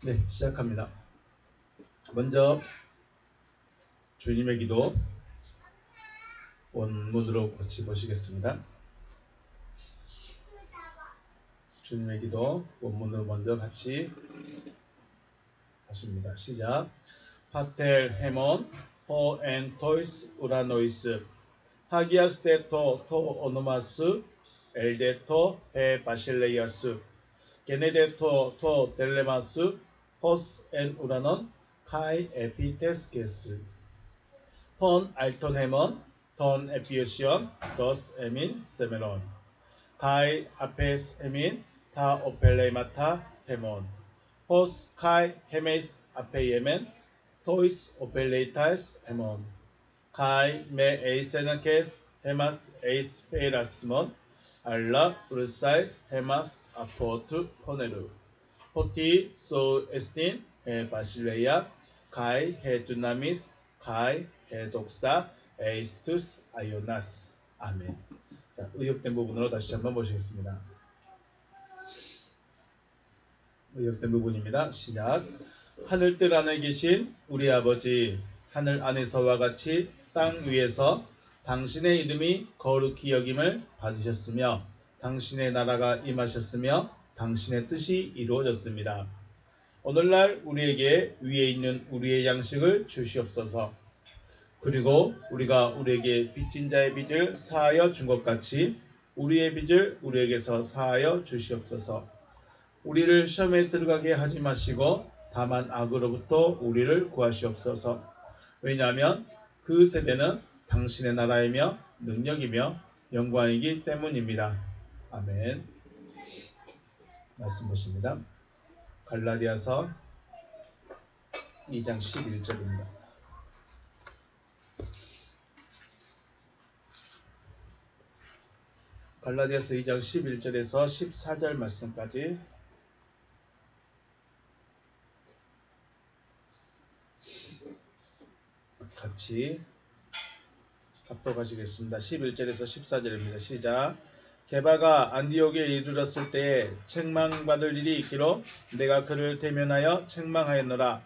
네, 시작합니다. 먼저 주님의 기도 원문으로 같이 보시겠습니다. 주님의 기도 원문으로 먼저 같이 하십니다. 시작. 파텔 헤몬 호 엔 토이스 우라노이스 하기아스 데토 토 오노마스 엘데토 에 바실레이아스 게네데토 토 델레마스 호스 엔 우라논 카이 에피테스케스 톤 알톤 헤몬 톤 에피오시온 도스 에민 세메론 카이 아페스 에민 타 오펠레마타 헤몬 호스 카이 헤메스 아페이에멘 토이스 오펠레이타스 헤몬 카이 메 에이세나케스 헤마스 에이스 페이라스몬 알라 브루사이 헤마스 아포트 포네루 호티 소 에스틴 에 바실레이아 카이 헤두나미스 카이 헤독사 에이스투스 아이오나스 아멘. 자, 의역된 부분으로 다시 한번 보시겠습니다. 의역된 부분입니다. 시작. 하늘뜰 안에 계신 우리 아버지, 하늘 안에서와 같이 땅 위에서 당신의 이름이 거룩히 여김을 받으셨으며 당신의 나라가 임하셨으며 당신의 뜻이 이루어졌습니다. 오늘날 우리에게 위에 있는 우리의 양식을 주시옵소서. 그리고 우리가 우리에게 빚진 자의 빚을 사하여 준 것 같이 우리의 빚을 우리에게서 사하여 주시옵소서. 우리를 시험에 들어가게 하지 마시고 다만 악으로부터 우리를 구하시옵소서. 왜냐하면 그 세대는 당신의 나라이며 능력이며 영광이기 때문입니다. 아멘. 말씀 보십니다. 갈라디아서 2장 11절입니다. 갈라디아서 2장 11절에서 14절 말씀까지 같이 합독하시겠습니다. 11절에서 14절입니다. 시작. 게바가 안디옥에 이르렀을 때에 책망받을 일이 있기로 내가 그를 대면하여 책망하였노라.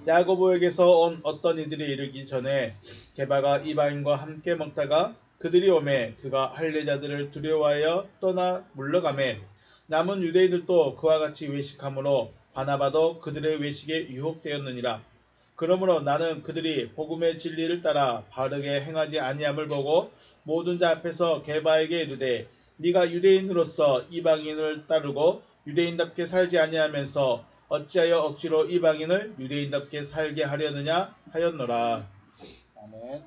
야고보에게서 온 어떤 이들이 이르기 전에 게바가 이방인과 함께 먹다가 그들이 오매 그가 할례자들을 두려워하여 떠나 물러가매 남은 유대인들도 그와 같이 외식하므로 바나바도 그들의 외식에 유혹되었느니라. 그러므로 나는 그들이 복음의 진리를 따라 바르게 행하지 아니함을 보고 모든 자 앞에서 게바에게 이르되 네가 유대인으로서 이방인을 따르고 유대인답게 살지 아니하면서 어찌하여 억지로 이방인을 유대인답게 살게 하려느냐 하였노라. 아멘.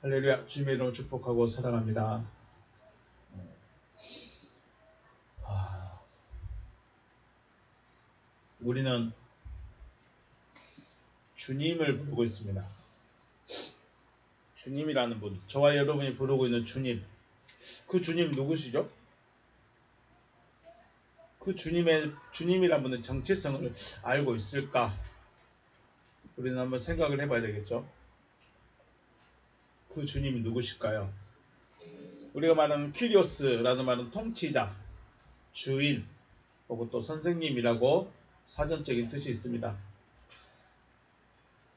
할렐루야. 주님의 이름을 축복하고 사랑합니다. 우리는 주님을 부르고 있습니다. 주님이라는 분, 저와 여러분이 부르고 있는 주님, 그 주님 누구시죠? 그 주님이라는 분의 정체성을 알고 있을까? 우리는 한번 생각을 해봐야 되겠죠. 그 주님이 누구실까요? 우리가 말하는 퀴리오스라는 말은 통치자, 주인, 혹은 또 선생님이라고 사전적인 뜻이 있습니다.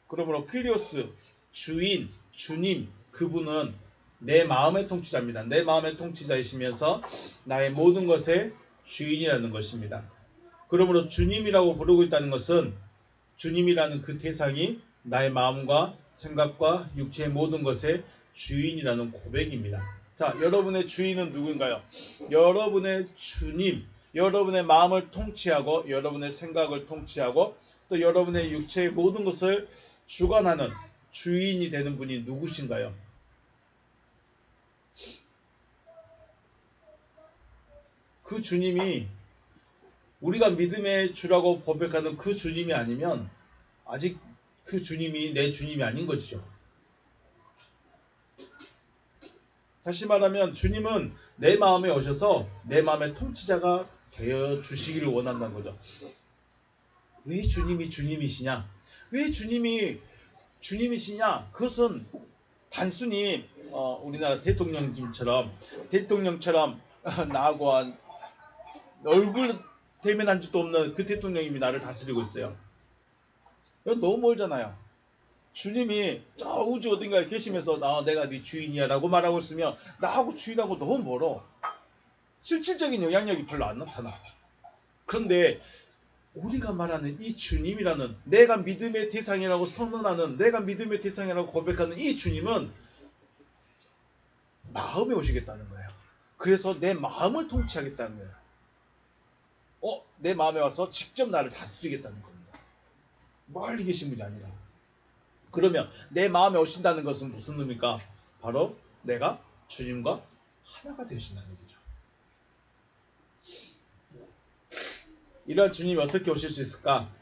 그러므로 퀴리오스, 주인, 주님, 그분은 내 마음의 통치자입니다. 내 마음의 통치자이시면서 나의 모든 것의 주인이라는 것입니다. 그러므로 주님이라고 부르고 있다는 것은 주님이라는 그 대상이 나의 마음과 생각과 육체의 모든 것의 주인이라는 고백입니다. 자, 여러분의 주인은 누구인가요? 여러분의 주님, 여러분의 마음을 통치하고 여러분의 생각을 통치하고 또 여러분의 육체의 모든 것을 주관하는 주인이 되는 분이 누구신가요? 그 주님이 우리가 믿음의 주라고 고백하는 그 주님이 아니면 아직 그 주님이 내 주님이 아닌 것이죠. 다시 말하면 주님은 내 마음에 오셔서 내 마음의 통치자가 되어 주시기를 원한다는 거죠. 왜 주님이 주님이시냐? 왜 주님이 주님이시냐? 그것은 단순히 우리나라 대통령처럼 나하고 한 얼굴 대면한 적도 없는 그 대통령님이 나를 다스리고 있어요. 이건 너무 멀잖아요. 주님이 저 우주 어딘가에 계시면서 내가 네 주인이야 라고 말하고 있으면 나하고 주인하고 너무 멀어. 실질적인 영향력이 별로 안 나타나. 그런데 우리가 말하는 이 주님이라는, 내가 믿음의 대상이라고 선언하는, 내가 믿음의 대상이라고 고백하는 이 주님은 마음에 오시겠다는 거예요. 그래서 내 마음을 통치하겠다는 거예요. 내 마음에 와서 직접 나를 다스리겠다는 겁니다. 멀리 계신 분이 아니라. 그러면 내 마음에 오신다는 것은 무슨 의미입니까? 바로 내가 주님과 하나가 되신다는 얘기죠. 이러한 주님이 어떻게 오실 수 있을까?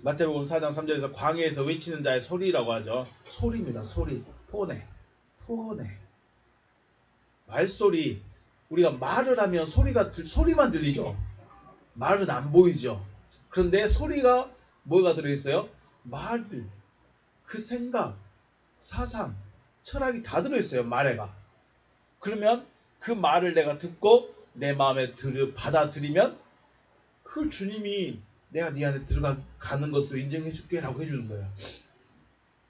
마태복음 4장 3절에서 광야에서 외치는 자의 소리라고 하죠. 소리입니다. 소리. 포네. 말소리. 우리가 말을 하면 소리만 들리죠. 말은 안 보이죠. 그런데 소리가 뭐가 들어있어요? 말, 그 생각, 사상, 철학이 다 들어있어요. 말에가. 그러면 그 말을 내가 듣고 내 마음에 받아들이면 그 주님이 내가 네 안에 들어가는 것으로 인정해 줄게 라고 해주는 거예요.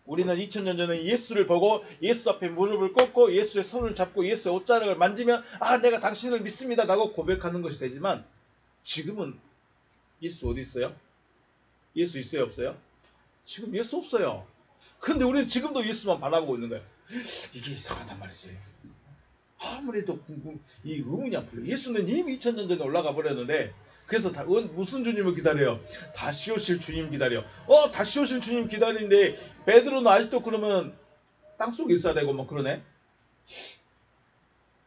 우리는 2000년 전에 예수를 보고 예수 앞에 무릎을 꿇고 예수의 손을 잡고 예수의 옷자락을 만지면 내가 당신을 믿습니다 라고 고백하는 것이 되지만, 지금은 예수 어디 있어요? 예수 있어요 없어요? 지금 예수 없어요. 그런데 우리는 지금도 예수만 바라보고 있는 거예요. 이게 이상하단 말이지. 아무래도 이 의문이 안 풀려. 예수는 이미 2000년 전에 올라가 버렸는데, 그래서 무슨 주님을 기다려요? 다시 오실 주님 기다려. 다시 오실 주님 기다리는데 베드로는 아직도 그러면 땅속에 있어야 되고 뭐 그러네.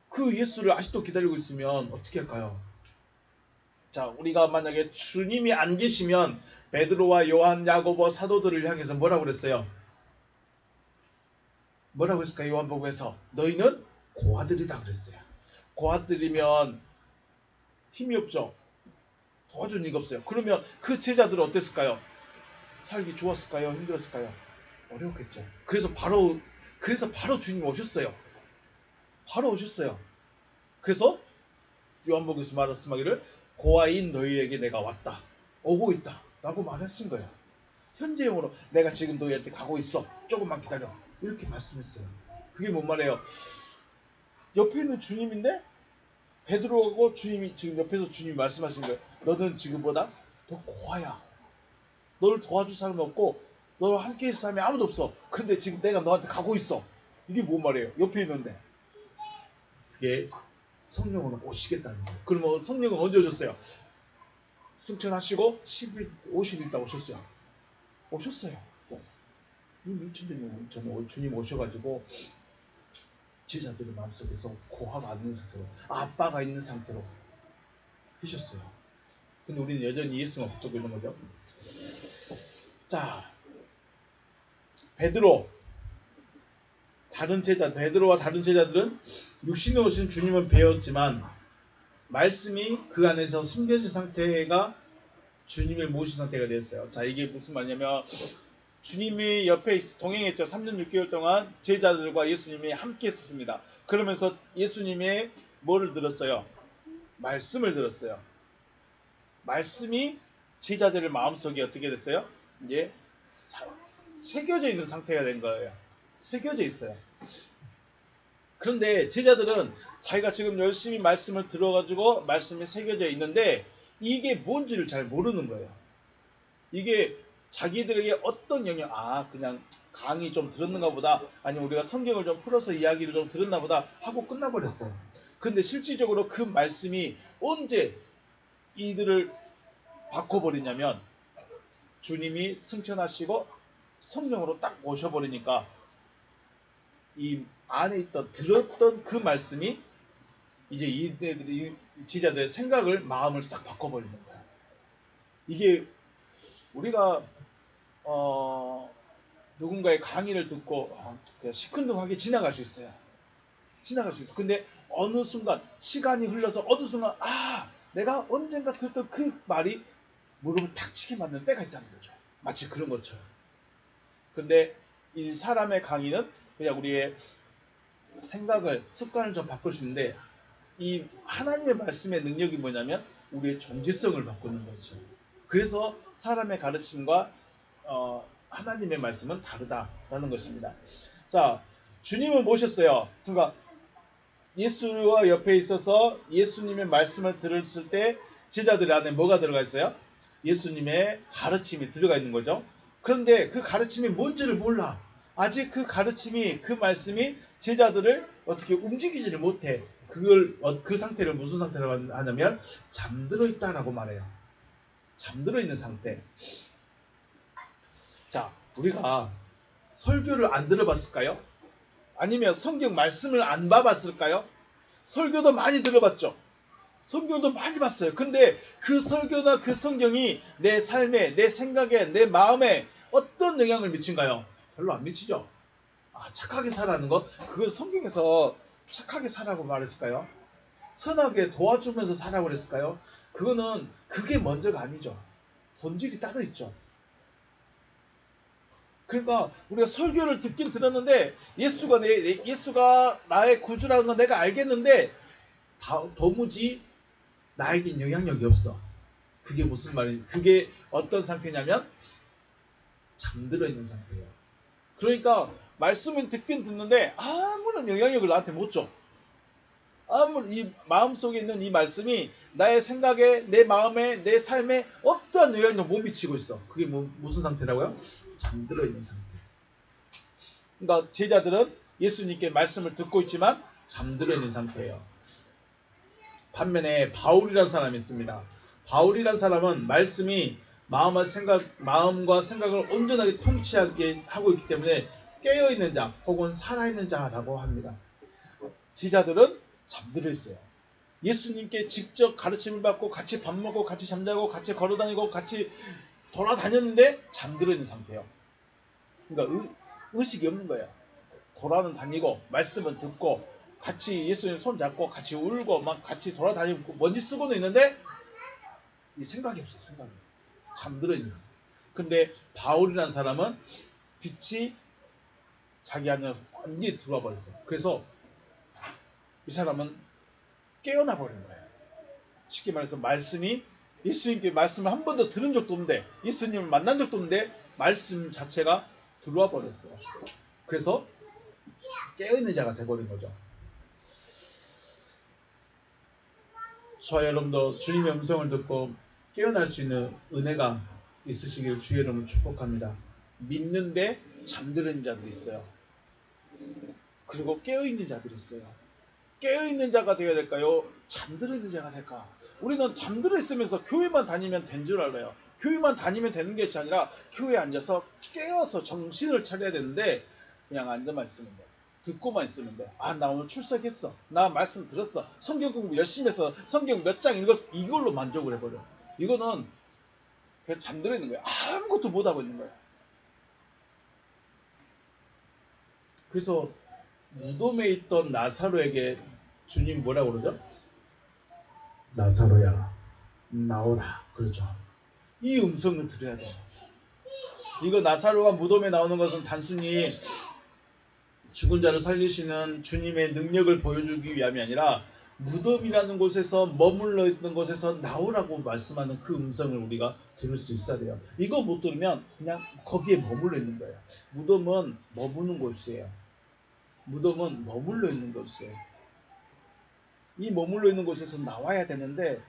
그 예수를 아직도 기다리고 있으면 어떻게 할까요? 자, 우리가 만약에 주님이 안 계시면 베드로와 요한, 야고보 사도들을 향해서 뭐라고 그랬어요? 뭐라고 했을까요? 요한복음에서 너희는 고아들이다 그랬어요. 고아들이면 힘이 없죠. 도와주는 이가 없어요. 그러면 그 제자들은 어땠을까요? 살기 좋았을까요? 힘들었을까요? 어려웠겠죠. 그래서 바로 주님이 오셨어요. 바로 오셨어요. 그래서 요한복음에서 말씀하기를 고아인 너희에게 내가 왔다. 오고 있다. 라고 말했은 거예요. 현재형으로 내가 지금 너희한테 가고 있어. 조금만 기다려. 이렇게 말씀했어요. 그게 뭔 말이에요? 옆에 있는 주님인데 베드로하고 주님이 지금 옆에서 주님이 말씀하시는 거예요. 너는 지금보다 더 고아야. 너를 도와줄 사람이 없고 너와 함께 있을 사람이 아무도 없어. 근데 지금 내가 너한테 가고 있어. 이게 뭔 말이에요? 옆에 있는데. 그게 성령으로 오시겠다는 거예요. 그러면 성령은 언제 오셨어요? 승천하시고 10일, 50일 있다 오셨어요. 오셨어요. 이미 2000년 전에 주님 오셔가지고 제자들의 마음속에서 고아가 있는 상태로, 아빠가 있는 상태로 계셨어요. 근데 우리는 여전히 예수만 붙잡고 있는 거죠. 자, 베드로와 다른 제자들은 육신에 오신 주님은 배웠지만 말씀이 그 안에서 숨겨진 상태가 주님을 모신 상태가 되었어요. 자, 이게 무슨 말이냐면 주님이 옆에 동행했죠. 3년 6개월 동안 제자들과 예수님이 함께 했습니다. 그러면서 예수님의 뭐를 들었어요? 말씀을 들었어요. 말씀이 제자들의 마음속에 어떻게 됐어요? 이제 새겨져 있는 상태가 된 거예요. 새겨져 있어요. 그런데 제자들은 자기가 지금 열심히 말씀을 들어가지고 말씀이 새겨져 있는데 이게 뭔지를 잘 모르는 거예요. 이게 자기들에게 어떤 영향, 그냥 강의 좀 들었는가 보다, 아니면 우리가 성경을 좀 풀어서 이야기를 좀 들었나 보다 하고 끝나버렸어요. 근데 실질적으로 그 말씀이 언제 이들을 바꿔버리냐면 주님이 승천하시고 성령으로 딱 모셔버리니까 이 안에 들었던 그 말씀이 이제 이 제자들의 생각을, 마음을 싹 바꿔버리는 거예요. 이게 우리가 누군가의 강의를 듣고 그냥 시큰둥하게 지나갈 수 있어요. 근데 어느 순간 시간이 흘러서 어느 순간 내가 언젠가 들었던 그 말이 무릎을 탁 치게 만드는 때가 있다는 거죠. 마치 그런 것처럼. 근데 이 사람의 강의는 그냥 우리의 생각을 습관을 좀 바꿀 수 있는데 이 하나님의 말씀의 능력이 뭐냐면 우리의 정체성을 바꾸는 거죠. 그래서 사람의 가르침과 하나님의 말씀은 다르다라는 것입니다. 자, 주님을 모셨어요. 그러니까 예수와 옆에 있어서 예수님의 말씀을 들었을 때 제자들 안에 뭐가 들어가 있어요? 예수님의 가르침이 들어가 있는 거죠. 그런데 그 가르침이 뭔지를 몰라. 아직 그 가르침이, 그 말씀이 제자들을 어떻게 움직이지를 못해. 그 상태를 무슨 상태라고 하냐면 잠들어 있다라고 말해요. 잠들어 있는 상태. 자, 우리가 설교를 안 들어봤을까요? 아니면 성경 말씀을 안 봐봤을까요? 설교도 많이 들어봤죠. 성경도 많이 봤어요. 근데 그 설교나 그 성경이 내 삶에, 내 생각에, 내 마음에 어떤 영향을 미친가요? 별로 안 미치죠. 착하게 살라는 거? 그걸 성경에서 착하게 살라고 말했을까요? 선하게 도와주면서 살라고 그랬을까요? 그게 먼저가 아니죠. 본질이 따로 있죠. 그러니까 우리가 설교를 듣긴 들었는데 예수가 나의 구주라는 건 내가 알겠는데 도무지 나에겐 영향력이 없어. 그게 무슨 말이냐? 그게 어떤 상태냐면 잠들어 있는 상태예요. 그러니까 말씀을 듣긴 듣는데 아무런 영향력을 나한테 못 줘. 아무런 이 마음속에 있는 이 말씀이 나의 생각에, 내 마음에, 내 삶에 어떠한 영향력 못 미치고 있어. 그게 무슨 상태라고요? 잠들어 있는 상태. 그러니까 제자들은 예수님께 말씀을 듣고 있지만 잠들어 있는 상태예요. 반면에 바울이라는 사람이 있습니다. 바울이라는 사람은 말씀이 마음과 생각을 온전하게 통치하게 하고 있기 때문에 깨어있는 자 혹은 살아있는 자라고 합니다. 제자들은 잠들어 있어요. 예수님께 직접 가르침을 받고 같이 밥 먹고 같이 잠자고 같이 걸어다니고 같이 돌아다녔는데 잠들어 있는 상태예요. 그러니까 의식이 없는 거예요. 돌아다니고 말씀은 듣고 같이 예수님 손 잡고 같이 울고 막 같이 돌아다니고 먼지 쓰고는 있는데 이 생각이 없어요. 생각이. 잠들어 있는 상태. 근데 바울이라는 사람은 빛이 자기 안에 완전히 들어와 버렸어요. 그래서 이 사람은 깨어나 버린 거예요. 쉽게 말해서 예수님께 말씀을 한 번도 들은 적도 없는데 예수님을 만난 적도 없는데 말씀 자체가 들어와 버렸어요. 그래서 깨어있는 자가 돼버린 거죠. 저와 여러분도 주님의 음성을 듣고 깨어날 수 있는 은혜가 있으시길 주의 이름으로 축복합니다. 믿는데 잠드는 자들이 있어요. 그리고 깨어있는 자들이 있어요. 깨어있는 자가 되어야 될까요? 잠들어 있는 자가 될까? 우리는 잠들어 있으면서 교회만 다니면 된 줄 알아요. 교회만 다니면 되는 것이 아니라 교회에 앉아서 깨어서 정신을 차려야 되는데 그냥 앉아만 있으면 돼. 듣고만 있으면 돼. 나 오늘 출석했어. 나 말씀 들었어. 성경 공부 열심히 해서 성경 몇 장 읽었어. 이걸로 만족을 해버려. 이거는 그냥 잠들어 있는 거야. 아무것도 못하고 있는 거야. 그래서 무덤에 있던 나사로에게 주님 뭐라고 그러죠? 나사로야 나오라 그러죠. 이 음성을 들어야 돼요. 이거 나사로가 무덤에 나오는 것은 단순히 죽은 자를 살리시는 주님의 능력을 보여주기 위함이 아니라 무덤이라는 곳에서 머물러 있는 곳에서 나오라고 말씀하는 그 음성을 우리가 들을 수 있어야 돼요. 이거 못 들으면 그냥 거기에 머물러 있는 거예요. 무덤은 머무는 곳이에요. 무덤은 머물러 있는 곳이에요. 이 머물러 있는 곳에서 나와야 되는데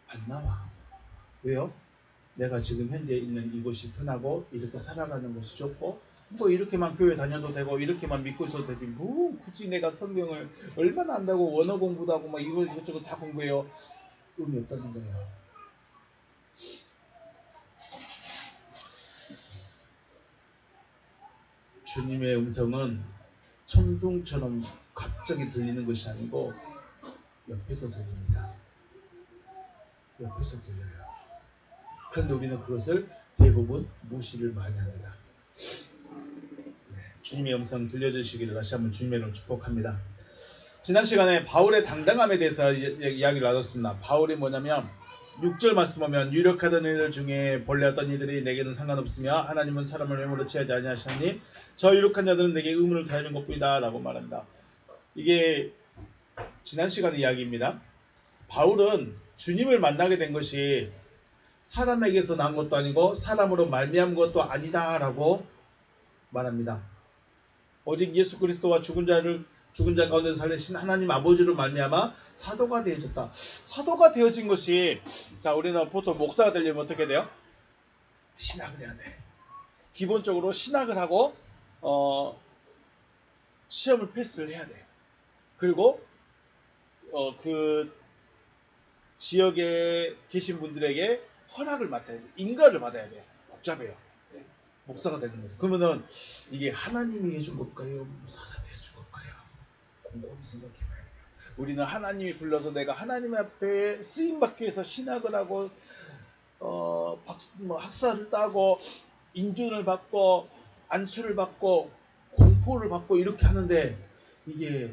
안 나와. 왜요? 내가 지금 현재 있는 이곳이 편하고 이렇게 살아가는 것이 좋고 뭐 이렇게만 교회 다녀도 되고 이렇게만 믿고 있어도 되지 뭐 굳이 내가 성경을 얼마나 안다고 원어 공부도 하고 막 이것저것 다 공부해요. 의미 없다는 거예요. 주님의 음성은 천둥처럼 갑자기 들리는 것이 아니고 옆에서 들립니다. 옆에서 들려요. 그런데 우리는 그것을 대부분 무시를 많이 합니다. 주님의 음성 들려주시기를 다시 한번 주님의 이름으로 축복합니다. 지난 시간에 바울의 당당함에 대해서 이야기를 나눴습니다. 바울이 뭐냐면 6절 말씀 보면 유력하던 이들 중에 본래 어떤 이들이 내게는 상관없으며 하나님은 사람을 외모로 취하지 아니하시나니 저 유력한 자들은 내게 의문을 더하는 것뿐이다 라고 말합니다. 이게 지난 시간의 이야기입니다. 바울은 주님을 만나게 된 것이 사람에게서 난 것도 아니고 사람으로 말미암은 것도 아니다 라고 말합니다. 오직 예수 그리스도와 죽은 자 가운데 살리신 하나님 아버지로 말미암아 사도가 되어졌다. 사도가 되어진 것이, 자, 우리는 보통 목사가 되려면 어떻게 돼요? 신학을 해야 돼. 기본적으로 신학을 하고 시험을 패스를 해야 돼. 그리고 그 지역에 계신 분들에게 허락을 맡아야 돼. 인가를 받아야 돼. 복잡해요. 목사가 되는 거죠. 그러면은 이게 하나님이 해준 걸까요? 사람이 해준 걸까요? 곰곰이 생각해봐야 돼요. 우리는 하나님이 불러서 내가 하나님 앞에 쓰임받기 위해서 신학을 하고 학사를 따고 인준을 받고 안수를 받고 공포를 받고 이렇게 하는데 이게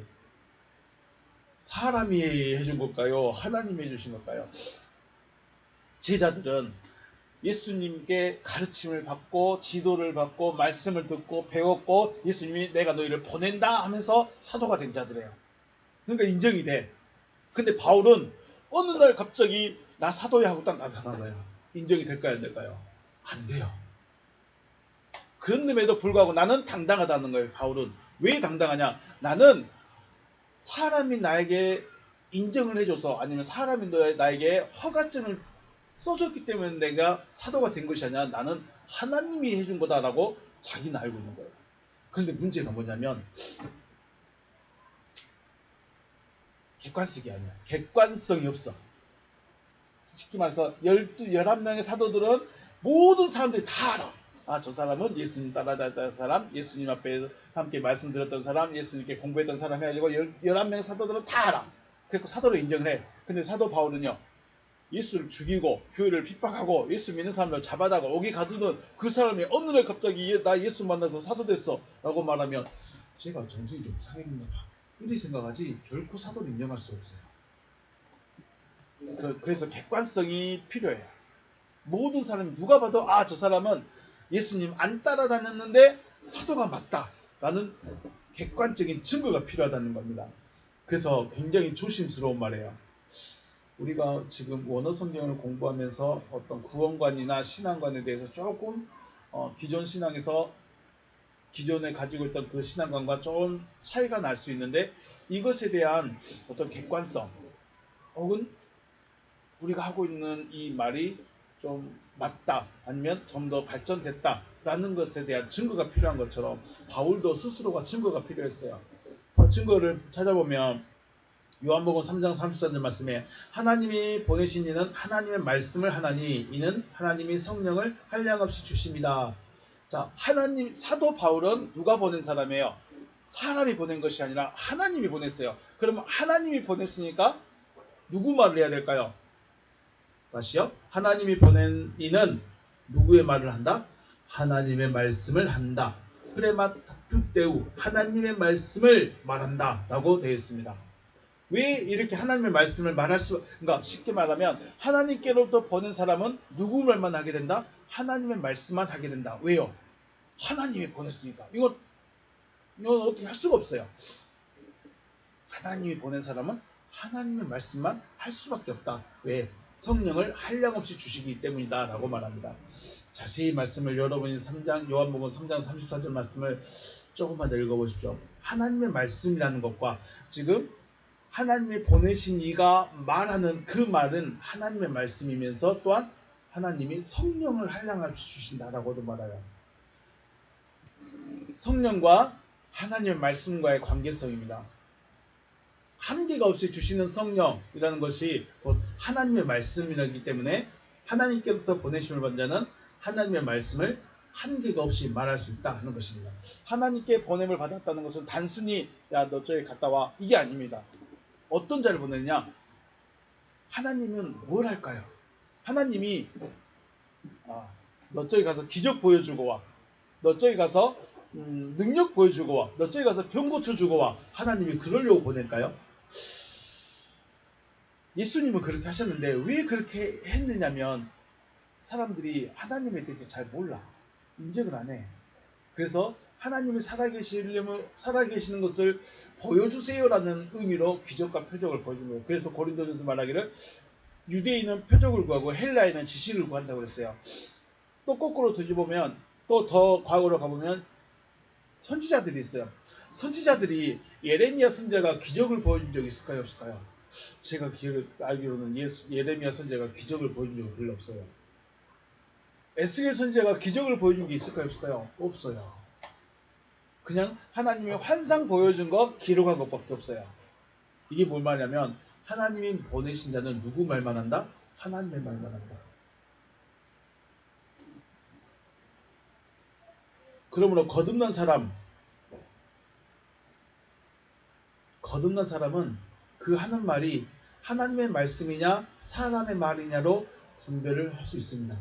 사람이 해준 걸까요? 하나님이 해주신 걸까요? 제자들은 예수님께 가르침을 받고 지도를 받고 말씀을 듣고 배웠고 예수님이 내가 너희를 보낸다 하면서 사도가 된 자들이에요. 그러니까 인정이 돼. 근데 바울은 어느 날 갑자기 나 사도야 하고 딱 나타난 거예요. 인정이 될까요? 안 될까요? 안 돼요. 그런데도 불구하고 나는 당당하다는 거예요. 바울은. 왜 당당하냐? 나는 사람이 나에게 인정을 해줘서 아니면 사람이 나에게 허가증을 써줬기 때문에 내가 사도가 된 것이 아니라 나는 하나님이 해준 거다라고 자기는 알고 있는 거예요. 그런데 문제가 뭐냐면 객관성이 아니야. 객관성이 없어. 쉽게 말해서 11명의 사도들은 모든 사람들이 다 알아. 아, 저 사람은 예수님 따라다녔던 사람, 예수님 앞에 함께 말씀드렸던 사람, 예수님께 공부했던 사람 해가지고 11명의 사도들은 다 알아. 그래서 사도로 인정을 해. 근데 사도 바울은요. 예수를 죽이고 교회를 핍박하고 예수 믿는 사람을 잡아다가 오기 가두는 그 사람이 어느 날 갑자기 나 예수 만나서 사도 됐어 라고 말하면 제가 정신이 좀 상했나 봐. 이렇게 생각하지 결코 사도를 인정할 수 없어요. 그래서 객관성이 필요해요. 모든 사람이 누가 봐도 아, 저 사람은 예수님 안 따라다녔는데 사도가 맞다 라는 객관적인 증거가 필요하다는 겁니다. 그래서 굉장히 조심스러운 말이에요. 우리가 지금 원어 성경을 공부하면서 어떤 구원관이나 신앙관에 대해서 조금 기존 신앙에서 기존에 가지고 있던 그 신앙관과 조금 차이가 날 수 있는데 이것에 대한 어떤 객관성 혹은 우리가 하고 있는 이 말이 좀 맞다 아니면 좀 더 발전됐다 라는 것에 대한 증거가 필요한 것처럼 바울도 스스로가 증거가 필요했어요. 증거를 찾아보면 요한복음 3장 34절 말씀에 하나님이 보내신 이는 하나님의 말씀을 하나니 이는 하나님이 성령을 한량없이 주십니다. 자, 하나님 사도 바울은 누가 보낸 사람이에요? 사람이 보낸 것이 아니라 하나님이 보냈어요. 그러면 하나님이 보냈으니까 누구 말을 해야 될까요? 다시요. 하나님이 보낸 이는 누구의 말을 한다? 하나님의 말씀을 한다. 그레마 탁투테우 하나님의 말씀을 말한다 라고 되어 있습니다. 왜 이렇게 하나님의 말씀을 말할 수, 그러니까 쉽게 말하면 하나님께로부터 보낸 사람은 누구 말만 하게 된다? 하나님의 말씀만 하게 된다. 왜요? 하나님이 보냈으니까. 이건 어떻게 할 수가 없어요. 하나님이 보낸 사람은 하나님의 말씀만 할 수밖에 없다. 왜? 성령을 한량없이 주시기 때문이다 라고 말합니다. 자세히 말씀을 여러분이 요한복음 3장 34절 말씀을 조금만 더 읽어보십시오. 하나님의 말씀이라는 것과 지금 하나님이 보내신 이가 말하는 그 말은 하나님의 말씀이면서 또한 하나님이 성령을 한량없이 주신다라고도 말해요. 성령과 하나님의 말씀과의 관계성입니다. 한계가 없이 주시는 성령이라는 것이 곧 하나님의 말씀이기 때문에 하나님께부터 보내심을 받은 자는 하나님의 말씀을 한계가 없이 말할 수 있다 하는 것입니다. 하나님께 보냄을 받았다는 것은 단순히 야, 너 저기 갔다 와 이게 아닙니다. 어떤 자를 보내느냐? 하나님은 뭘 할까요? 하나님이 너 저기 가서 기적 보여주고 와. 너 저기 가서 능력 보여주고 와. 너 저기 가서 병 고쳐주고 와. 하나님이 그러려고 보낼까요? 예수님은 그렇게 하셨는데 왜 그렇게 했느냐면 사람들이 하나님에 대해서 잘 몰라. 인정을 안 해. 그래서 하나님이 살아계시는 것을 보여주세요라는 의미로 기적과 표적을 보여준 거예요. 그래서 고린도전서 말하기를 유대인은 표적을 구하고 헬라인은 지식을 구한다고 그랬어요. 또 거꾸로 뒤집으면 또 더 과거로 가보면 선지자들이 있어요. 선지자들이 예레미야 선지자가 기적을 보여준 적이 있을까요? 없을까요? 제가 알기로는 예레미야 선지자가 기적을 보여준 적이 별로 없어요. 에스겔 선지자가 기적을 보여준 게 있을까요? 없을까요? 없어요. 그냥 하나님의 환상 보여준 거 기록한 것밖에 없어요. 이게 뭘 말하냐면 하나님이 보내신 자는 누구 말만 한다? 하나님의 말만 한다. 그러므로 거듭난 사람은 그 하는 말이 하나님의 말씀이냐 사람의 말이냐로 분별을 할 수 있습니다.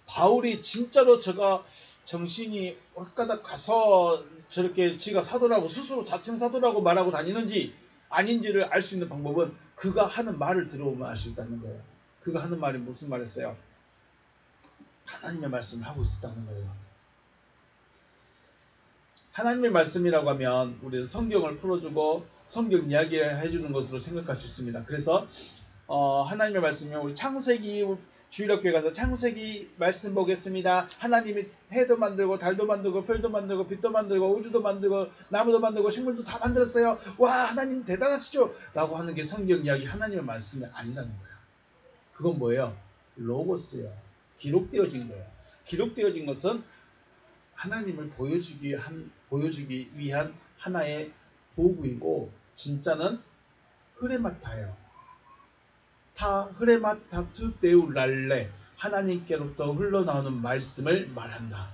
바울이 진짜로 제가 정신이 엇가닥 가서 저렇게 지가 사도라고 스스로 자칭 사도라고 말하고 다니는지 아닌지를 알 수 있는 방법은 그가 하는 말을 들어보면 알 수 있다는 거예요. 그가 하는 말이 무슨 말이었어요? 하나님의 말씀을 하고 있었다는 거예요. 하나님의 말씀이라고 하면 우리는 성경을 풀어주고 성경 이야기를 해주는 것으로 생각할 수 있습니다. 그래서 하나님의 말씀이면 우리 창세기 주일학교에 가서 창세기 말씀 보겠습니다. 하나님이 해도 만들고 달도 만들고 별도 만들고 빛도 만들고 우주도 만들고 나무도 만들고 식물도 다 만들었어요. 와 하나님 대단하시죠? 라고 하는 게 성경 이야기 하나님의 말씀이 아니라는 거예요. 그건 뭐예요? 로고스예요. 기록되어진 거예요. 기록되어진 것은 하나님을 보여주기 위한 하나의 도구이고 진짜는 흐레마타예요. 흐레마타투 데울랄레 하나님께로부터 흘러나오는 말씀을 말한다.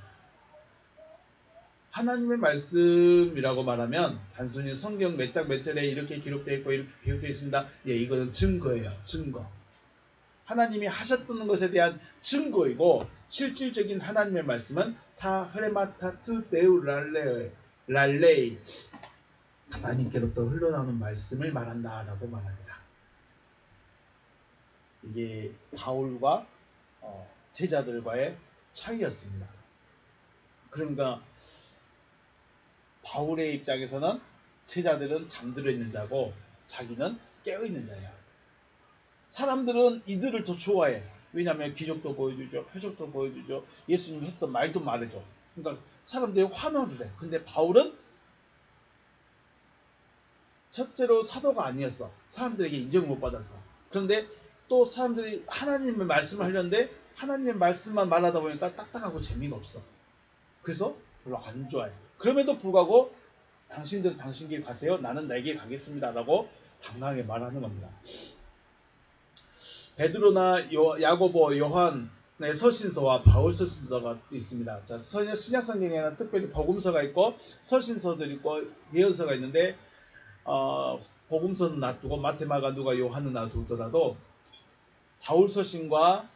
하나님의 말씀이라고 말하면 단순히 성경 몇 장 몇 절에 이렇게 기록되어 있고 이렇게 기록되어 있습니다. 예, 이거는 증거예요. 증거. 하나님이 하셨던 것에 대한 증거이고 실질적인 하나님의 말씀은 다 흐레마타투 데울랄레이 하나님께로부터 흘러나오는 말씀을 말한다라고 말합니다. 이게 바울과 제자들과의 차이였습니다. 그러니까 바울의 입장에서는 제자들은 잠들어 있는 자고 자기는 깨어 있는 자야. 사람들은 이들을 더 좋아해. 왜냐하면 기적도 보여주죠. 표적도 보여주죠. 예수님이 했던 말도 말해줘. 그러니까 사람들이 환호를 해. 근데 바울은 첫째로 사도가 아니었어. 사람들에게 인정을 못 받았어. 그런데 또 사람들이 하나님의 말씀을 하려는데 하나님의 말씀만 말하다 보니까 딱딱하고 재미가 없어. 그래서 별로 안 좋아해. 그럼에도 불구하고 당신들은 당신 길 가세요. 나는 내 길 가겠습니다. 라고 당당하게 말하는 겁니다. 베드로나 야고보, 요한의 서신서와 바울 서신서가 있습니다. 자, 신약 성경에는 특별히 복음서가 있고 서신서들이 있고 예언서가 있는데 복음서는 놔두고 마태, 마가, 누가, 요한은 놔두더라도 바울 서신과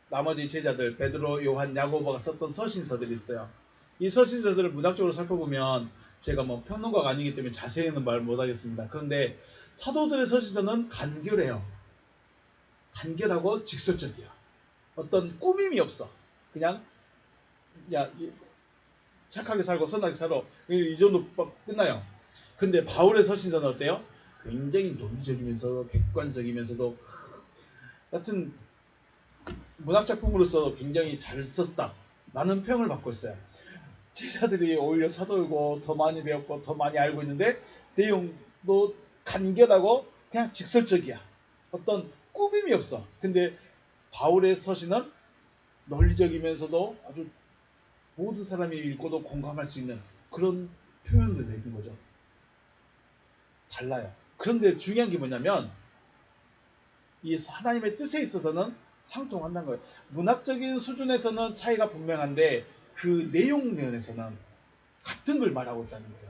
나머지 제자들 베드로, 요한, 야고보가 썼던 서신서들이 있어요. 이 서신서들을 문학적으로 살펴보면 제가 뭐 평론가가 아니기 때문에 자세히는 말 못하겠습니다. 그런데 사도들의 서신서는 간결해요. 간결하고 직설적이야. 어떤 꾸밈이 없어. 그냥 야 착하게 살고 선하게 살아. 이 정도 끝나요. 근데 바울의 서신서는 어때요? 굉장히 논리적이면서 객관적이면서도 같은 문학작품으로서 굉장히 잘 썼다. 라는 평을 받고 있어요. 제자들이 오히려 사도이고 더 많이 배웠고 더 많이 알고 있는데 내용도 간결하고 그냥 직설적이야. 어떤 꾸밈이 없어. 근데 바울의 서신은 논리적이면서도 아주 모든 사람이 읽고도 공감할 수 있는 그런 표현들이 있는 거죠. 달라요. 그런데 중요한 게 뭐냐면 이 하나님의 뜻에 있어서는 상통한다는 거예요. 문학적인 수준에서는 차이가 분명한데 그 내용 면에서는 같은 걸 말하고 있다는 거예요.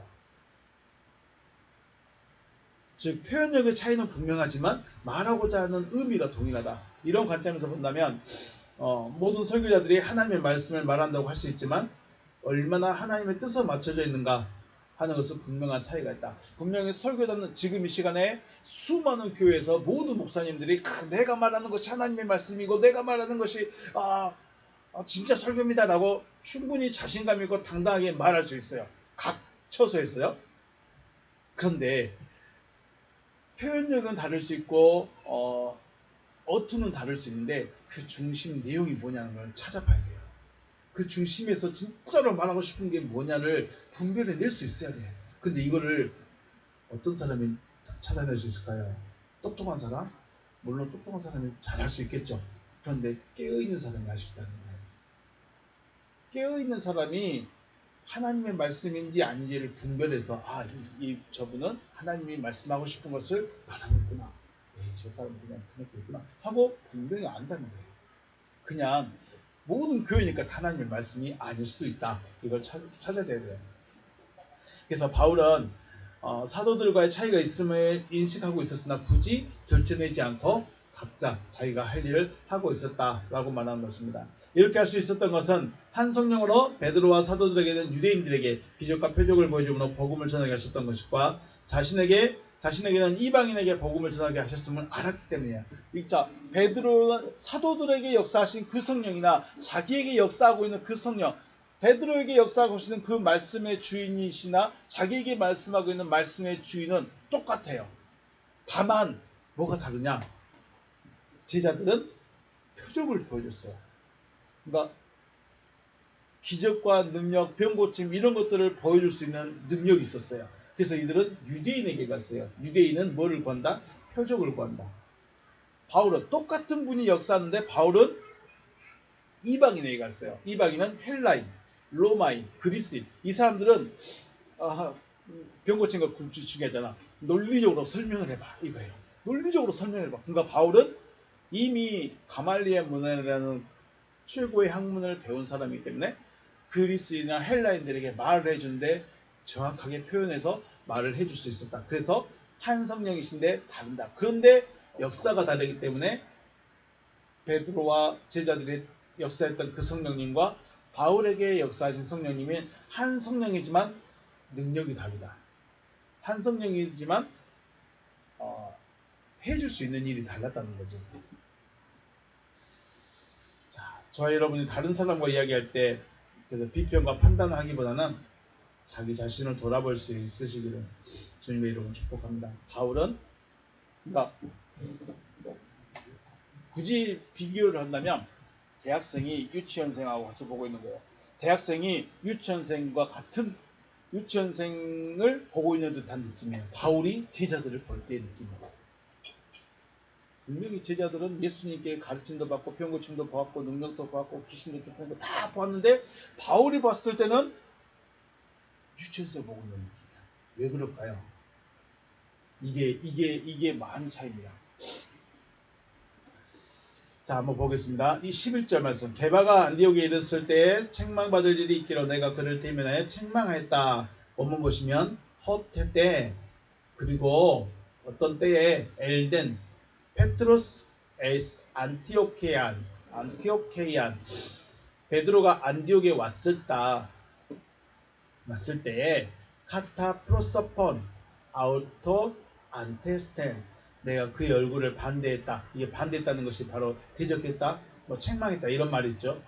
즉 표현력의 차이는 분명하지만 말하고자 하는 의미가 동일하다. 이런 관점에서 본다면 모든 설교자들이 하나님의 말씀을 말한다고 할 수 있지만 얼마나 하나님의 뜻에 맞춰져 있는가 하는 것은 분명한 차이가 있다. 분명히 설교자는 지금 이 시간에 수많은 교회에서 모든 목사님들이 내가 말하는 것이 하나님의 말씀이고 내가 말하는 것이 진짜 설교입니다라고 충분히 자신감 있고 당당하게 말할 수 있어요. 각 처소에서요. 그런데 표현력은 다를 수 있고 어투는 다를 수 있는데 그 중심 내용이 뭐냐는 걸 찾아봐야 돼요. 그 중심에서 진짜로 말하고 싶은 게 뭐냐를 분별해낼 수 있어야 돼요. 근데 이거를 어떤 사람이 찾아낼 수 있을까요? 똑똑한 사람? 물론 똑똑한 사람이 잘할 수 있겠죠. 그런데 깨어있는 사람이 할 수 있다는 거예요. 깨어있는 사람이 하나님의 말씀인지 아닌지를 분별해서 저분은 하나님이 말씀하고 싶은 것을 말하고 있구나. 저 사람은 그냥 그렇고 있구나 하고 분명히 안다는 거예요. 그냥 모든 교회니까 하나님의 말씀이 아닐 수도 있다. 이걸 찾아야 돼요. 그래서 바울은 사도들과의 차이가 있음을 인식하고 있었으나 굳이 결정내지 않고 각자 자기가 할 일을 하고 있었다라고 말하는 것입니다. 이렇게 할 수 있었던 것은 한 성령으로 베드로와 사도들에게는 유대인들에게 기적과 표적을 보여주므로 복음을 전하게 하셨던 것과 자신에게는 이방인에게 복음을 전하게 하셨음을 알았기 때문이에요. 자, 베드로 사도들에게 역사하신 그 성령이나 자기에게 역사하고 있는 그 성령, 베드로에게 역사하고 있는 그 말씀의 주인이시나 자기에게 말씀하고 있는 말씀의 주인은 똑같아요. 다만 뭐가 다르냐? 제자들은 표적을 보여줬어요. 그러니까 기적과 능력, 병고침 이런 것들을 보여줄 수 있는 능력이 있었어요. 그래서 이들은 유대인에게 갔어요. 유대인은 뭐를 구한다? 표적을 구한다. 바울은 똑같은 분이 역사하는데 바울은 이방인에게 갔어요. 이방인은 헬라인, 로마인, 그리스인. 이 사람들은 병고친 거 중요하잖아. 논리적으로 설명을 해봐 이거예요. 논리적으로 설명해봐. 그러니까 바울은 이미 가말리엘 문화라는 최고의 학문을 배운 사람이기 때문에 그리스인이나 헬라인들에게 말을 해주는데 정확하게 표현해서 말을 해줄 수 있었다. 그래서 한 성령이신데 다른다. 그런데 역사가 다르기 때문에 베드로와 제자들이 역사했던 그 성령님과 바울에게 역사하신 성령님은 한 성령이지만 능력이 다르다. 한 성령이지만 해줄 수 있는 일이 달랐다는 거죠. 자, 저와 여러분이 다른 사람과 이야기할 때 그래서 비평과 판단을 하기보다는 자기 자신을 돌아볼 수 있으시기를 주님의 이름으로 축복합니다. 바울은 그러니까 굳이 비교를 한다면 대학생이 유치원생하고 같이 보고 있는 거예요. 대학생이 유치원생과 같은 유치원생을 보고 있는 듯한 느낌이에요. 바울이 제자들을 볼 때의 느낌이에요. 분명히 제자들은 예수님께 가르침도 받고 병고침도 받고 능력도 받고 귀신도 쫓아내고 다 보았는데 바울이 봤을 때는 유치원생 보고 있는 느낌이야. 왜 그럴까요? 이게 많은 차이입니다. 자, 한번 보겠습니다. 이 11절 말씀. 게바가 안디옥에 이르렀을 때에 책망받을 일이 있기로 내가 그를 대면하여 책망하였다. 원문 보시면 헛해 때 그리고 어떤 때에 엘덴 페트로스 에스 안티오케이안 베드로가 안디옥에 왔을 때에 카타 프로서폰 아우토 안테스텐 내가 그의 얼굴을 반대했다. 이게 반대했다는 것이 바로 대적했다, 책망했다 이런 말이 있죠.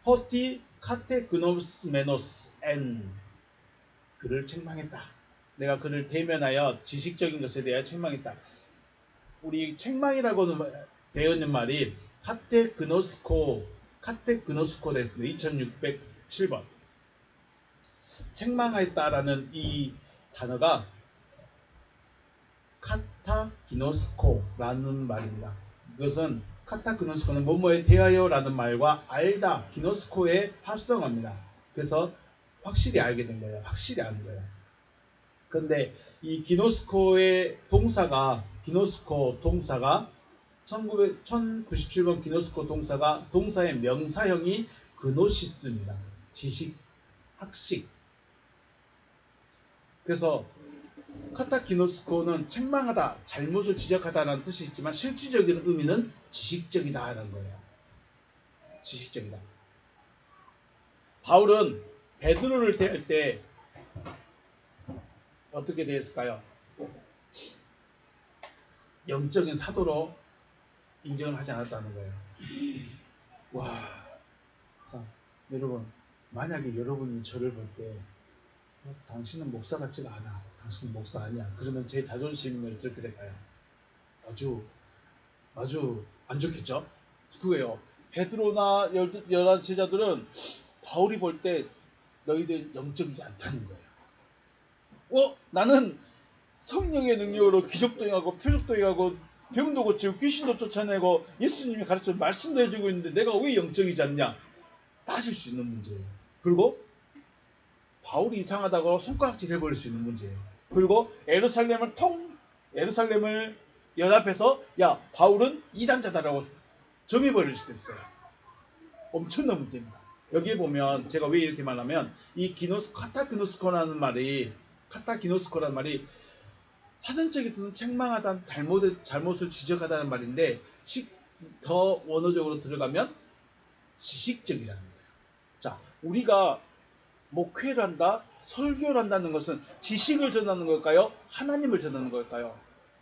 호티 카테그노스 메노스 엔 그를 책망했다. 내가 그를 대면하여 지식적인 것에 대하여 책망했다. 우리 책망이라고는 되어 있는 말이 카테그노스코 됐습니다. 2607번. 책망하였다라는 이 단어가 카타기노스코라는 말입니다. 이것은 카타기노스코는 뭐뭐에 대하여라는 말과 알다, 기노스코의 합성어입니다. 그래서 확실히 알게 된 거예요. 확실히 아는 거예요. 그런데 이 기노스코의 동사가 1097번 기노스코 동사가 동사의 명사형이 그노시스입니다. 지식, 학식. 그래서 카타기노스코는 책망하다, 잘못을 지적하다라는 뜻이 있지만 실질적인 의미는 지식적이다라는 거예요. 지식적이다. 바울은 베드로를 대할 때 어떻게 되었을까요? 영적인 사도로 인정을 하지 않았다는 거예요. 와, 자, 여러분, 만약에 여러분이 저를 볼 때 당신은 목사 같지가 않아, 당신은 목사 아니야, 그러면 제 자존심은 어떻게 될까요? 아주 안 좋겠죠? 그거예요. 베드로나 열한 제자들은 바울이 볼 때 너희들 영적이지 않다는 거예요. 나는 성령의 능력으로 기적도 행하고 표적도 행하고 병도 고치고 귀신도 쫓아내고 예수님이 가르쳐 말씀도 해주고 있는데 내가 왜 영적이지 않냐? 따질 수 있는 문제예요. 그리고 바울이 이상하다고 손가락질 해버릴 수 있는 문제예요. 그리고 예루살렘을 연합해서 야, 바울은 이단자다라고 정해버릴 수도 있어요. 엄청난 문제입니다. 여기에 보면 제가 왜 이렇게 말하면 이 카타기노스코라는 말이 사전적으로는 책망하다, 잘못을 지적하다는 말인데 더 원어적으로 들어가면 지식적이라는 거예요. 자, 우리가 목회를 한다, 설교를 한다는 것은 지식을 전하는 걸까요? 하나님을 전하는 걸까요?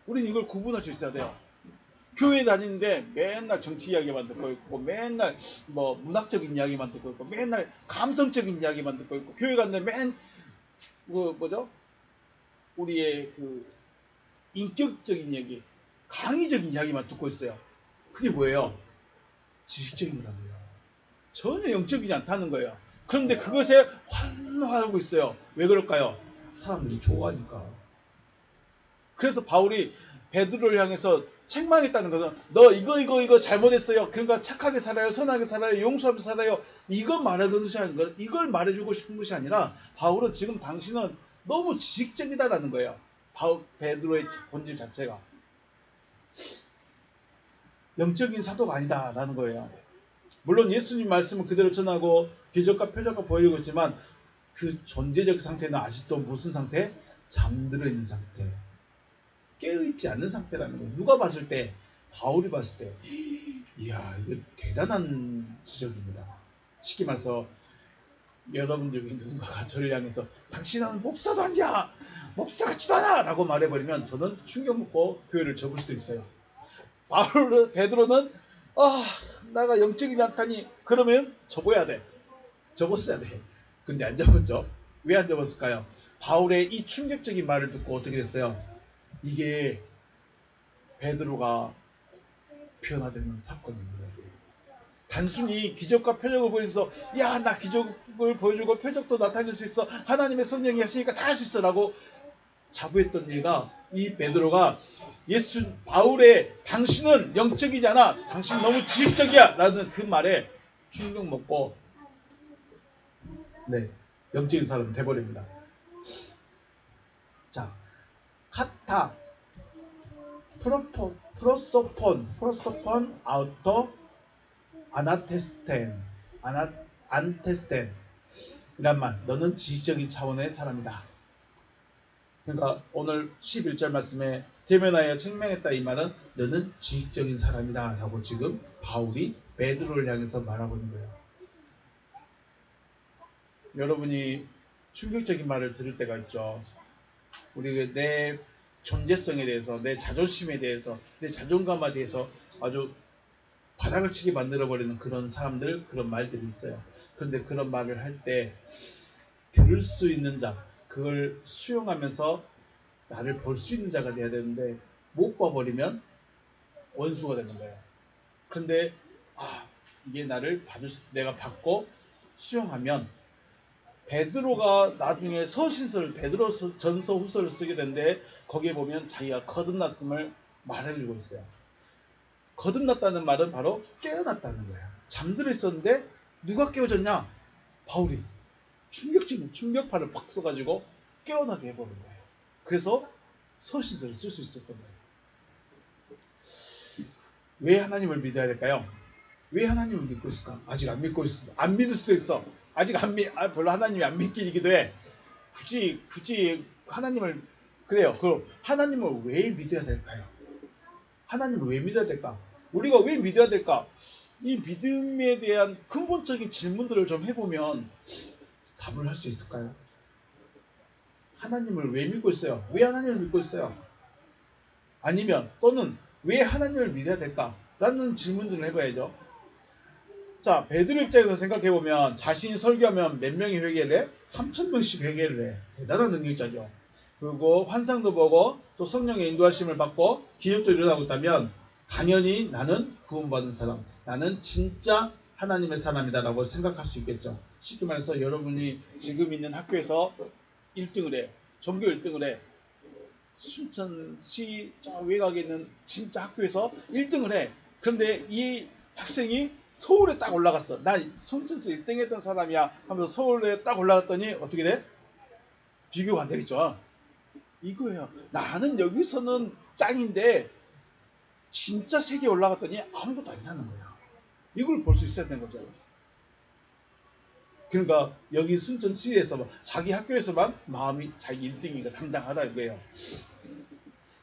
우리는 이걸 구분할 수 있어야 돼요. 교회 다니는데 맨날 정치 이야기만 듣고 있고, 맨날 뭐 문학적인 이야기만 듣고 있고, 맨날 감성적인 이야기만 듣고 있고, 교회 갔는데 우리의 인격적인 이야기, 강의적인 이야기만 듣고 있어요. 그게 뭐예요? 지식적인 거라고요. 전혀 영적이지 않다는 거예요. 그런데 그것에 환호하고 있어요. 왜 그럴까요? 사람들이 좋아하니까. 그래서 바울이 베드로를 향해서 책망했다는 것은 너 이거 잘못했어요. 그러니까 착하게 살아요, 선하게 살아요, 용서하며 살아요. 이걸 말해주고 싶은 것이 아니라 바울은 지금 당신은 너무 지식적이다라는 거예요. 베드로의 본질 자체가 영적인 사도가 아니다라는 거예요. 물론 예수님 말씀을 그대로 전하고 기적과 표적과 보이고 있지만 그 존재적 상태는 아직도 무슨 상태? 잠들어 있는 상태, 깨어있지 않는 상태라는 거예요. 누가 봤을 때, 바울이 봤을 때, 이야, 이거 대단한 지적입니다. 쉽게 말해서 여러분 중에 누군가가 저를 향해서 당신은 목사도 아니야, 목사 같지도 않아 라고 말해버리면 저는 충격 먹고 교회를 접을 수도 있어요. 베드로는 내가 영적이지 않다니, 그러면 접었어야 돼. 근데 안 접었죠. 왜 안 접었을까요? 바울의 이 충격적인 말을 듣고 어떻게 됐어요? 이게 베드로가 변화되는 사건입니다. 단순히 기적과 표적을 보이면서 야, 나 기적을 보여주고 표적도 나타낼 수 있어, 하나님의 성령이 하시니까 다 할 수 있어 라고 자부했던 얘가, 이 베드로가 바울의 당신은 영적이지 않아, 당신 너무 지식적이야 라는 그 말에 충격 먹고 영적인 사람 돼버립니다. 자, 카타, 프로소폰, 아우터, 안테스텐 이란 말, 너는 지식적인 차원의 사람이다. 그러니까 오늘 11절 말씀에 대면하여 책망했다, 이 말은 너는 지식적인 사람이다 라고 지금 바울이 베드로를 향해서 말하고 있는 거예요. 여러분이 충격적인 말을 들을 때가 있죠. 우리 내 존재성에 대해서, 내 자존심에 대해서, 내 자존감에 대해서 아주 바닥을 치게 만들어버리는 그런 사람들, 그런 말들이 있어요. 그런데 그런 말을 할 때 들을 수 있는 자, 그걸 수용하면서 나를 볼 수 있는 자가 돼야 되는데 못 봐버리면 원수가 되는 거예요. 그런데 이게 내가 받고 수용하면, 베드로가 나중에 서신서를 베드로 전서 후서를 쓰게 되는데 거기에 보면 자기가 거듭났음을 말해주고 있어요. 거듭났다는 말은 바로 깨어났다는 거예요. 잠들어 있었는데 누가 깨워줬냐? 바울이 충격적인 충격파를 팍 써가지고 깨어나게 해버린 거예요. 그래서 서신서를 쓸 수 있었던 거예요. 왜 하나님을 믿어야 될까요? 왜 하나님을 믿고 있을까? 아직 안 믿고 있어. 안 믿을 수도 있어. 아직 별로 하나님이 안 믿기기도 해. 굳이 하나님을, 그래요. 그럼 하나님을 왜 믿어야 될까요? 하나님을 왜 믿어야 될까? 우리가 왜 믿어야 될까? 이 믿음에 대한 근본적인 질문들을 좀 해보면 답을 할 수 있을까요? 하나님을 왜 믿고 있어요? 왜 하나님을 믿고 있어요? 아니면 또는 왜 하나님을 믿어야 될까? 라는 질문들을 해봐야죠. 자, 베드로 입장에서 생각해보면 자신이 설교하면 몇 명이 회개를 해? 3,000명씩 회개를 해. 대단한 능력자죠. 그리고 환상도 보고 또 성령의 인도하심을 받고 기적도 일어나고 있다면 당연히 나는 구원받은 사람, 나는 진짜 하나님의 사람이다라고 생각할 수 있겠죠. 쉽게 말해서 여러분이 지금 있는 학교에서 1등을 해. 전교 1등을 해. 순천시 저 외곽에 있는 진짜 학교에서 1등을 해. 그런데 이 학생이 서울에 딱 올라갔어. 나 순천에서 1등 했던 사람이야 하면서 서울에 딱 올라갔더니 어떻게 돼? 비교가 안 되겠죠. 이거예요. 나는 여기서는 짱인데 진짜 세계에 올라갔더니 아무것도 아니라는 거예요. 이걸 볼 수 있어야 되는 거죠. 그러니까 여기 순천시에서 자기 학교에서만 마음이 자기 1등이니까 당당하다 이거예요.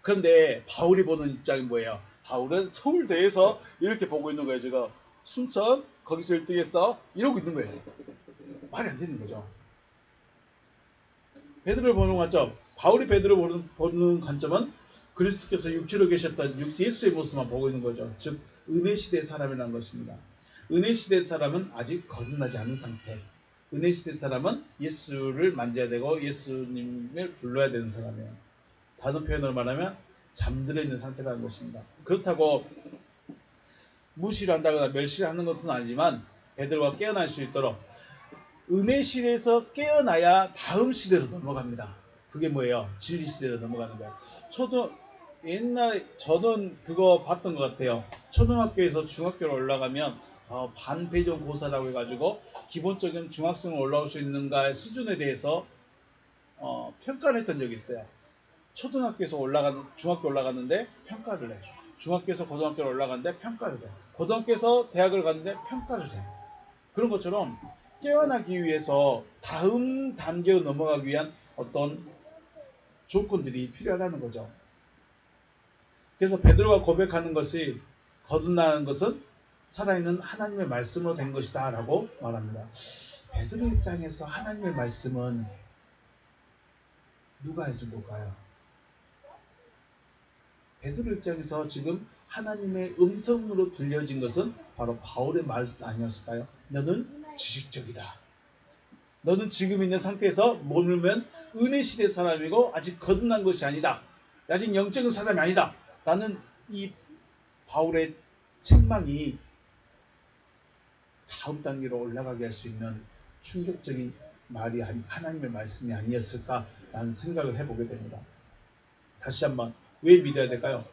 그런데 바울이 보는 입장이 뭐예요? 바울은 서울대에서 이렇게 보고 있는 거예요. 제가 순천 거기서 1등했어 이러고 있는 거예요. 말이 안 되는 거죠. 베드로를 보는 관점, 바울이 베드로를 보는 관점은 그리스도께서 육체로 계셨던 예수의 모습만 보고 있는 거죠. 즉 은혜 시대의 사람이라는 것입니다. 은혜 시대의 사람은 아직 거듭나지 않은 상태. 은혜 시대의 사람은 예수를 만져야 되고 예수님을 불러야 되는 사람이에요. 다른 표현으로 말하면 잠들어 있는 상태라는 것입니다. 그렇다고 무시를 한다거나 멸시를 하는 것은 아니지만 베드로가 깨어날 수 있도록 은혜 시대에서 깨어나야 다음 시대로 넘어갑니다. 그게 뭐예요? 진리 시대로 넘어가는 거예요. 저는 그거 봤던 것 같아요. 초등학교에서 중학교로 올라가면 반배정 고사라고 해가지고 기본적인 중학생으로 올라올 수 있는가의 수준에 대해서 평가를 했던 적이 있어요. 초등학교에서 중학교 올라갔는데 평가를 해. 중학교에서 고등학교로 올라갔는데 평가를 해. 고등학교에서 대학을 갔는데 평가를 해. 그런 것처럼 깨어나기 위해서 다음 단계로 넘어가기 위한 어떤 조건들이 필요하다는 거죠. 그래서 베드로가 고백하는 것이 거듭나는 것은 살아있는 하나님의 말씀으로 된 것이다 라고 말합니다. 베드로 입장에서 하나님의 말씀은 누가 해준 걸까요? 베드로 입장에서 지금 하나님의 음성으로 들려진 것은 바로 바울의 말씀 아니었을까요? 너는 지식적이다. 너는 지금 있는 상태에서 머물면 은혜 시대 사람이고 아직 거듭난 것이 아니다. 아직 영적인 사람이 아니다. 라는 이 바울의 책망이 다음 단계로 올라가게 할 수 있는 충격적인 말이 하나님의 말씀이 아니었을까라는 생각을 해보게 됩니다. 다시 한번 왜 믿어야 될까요?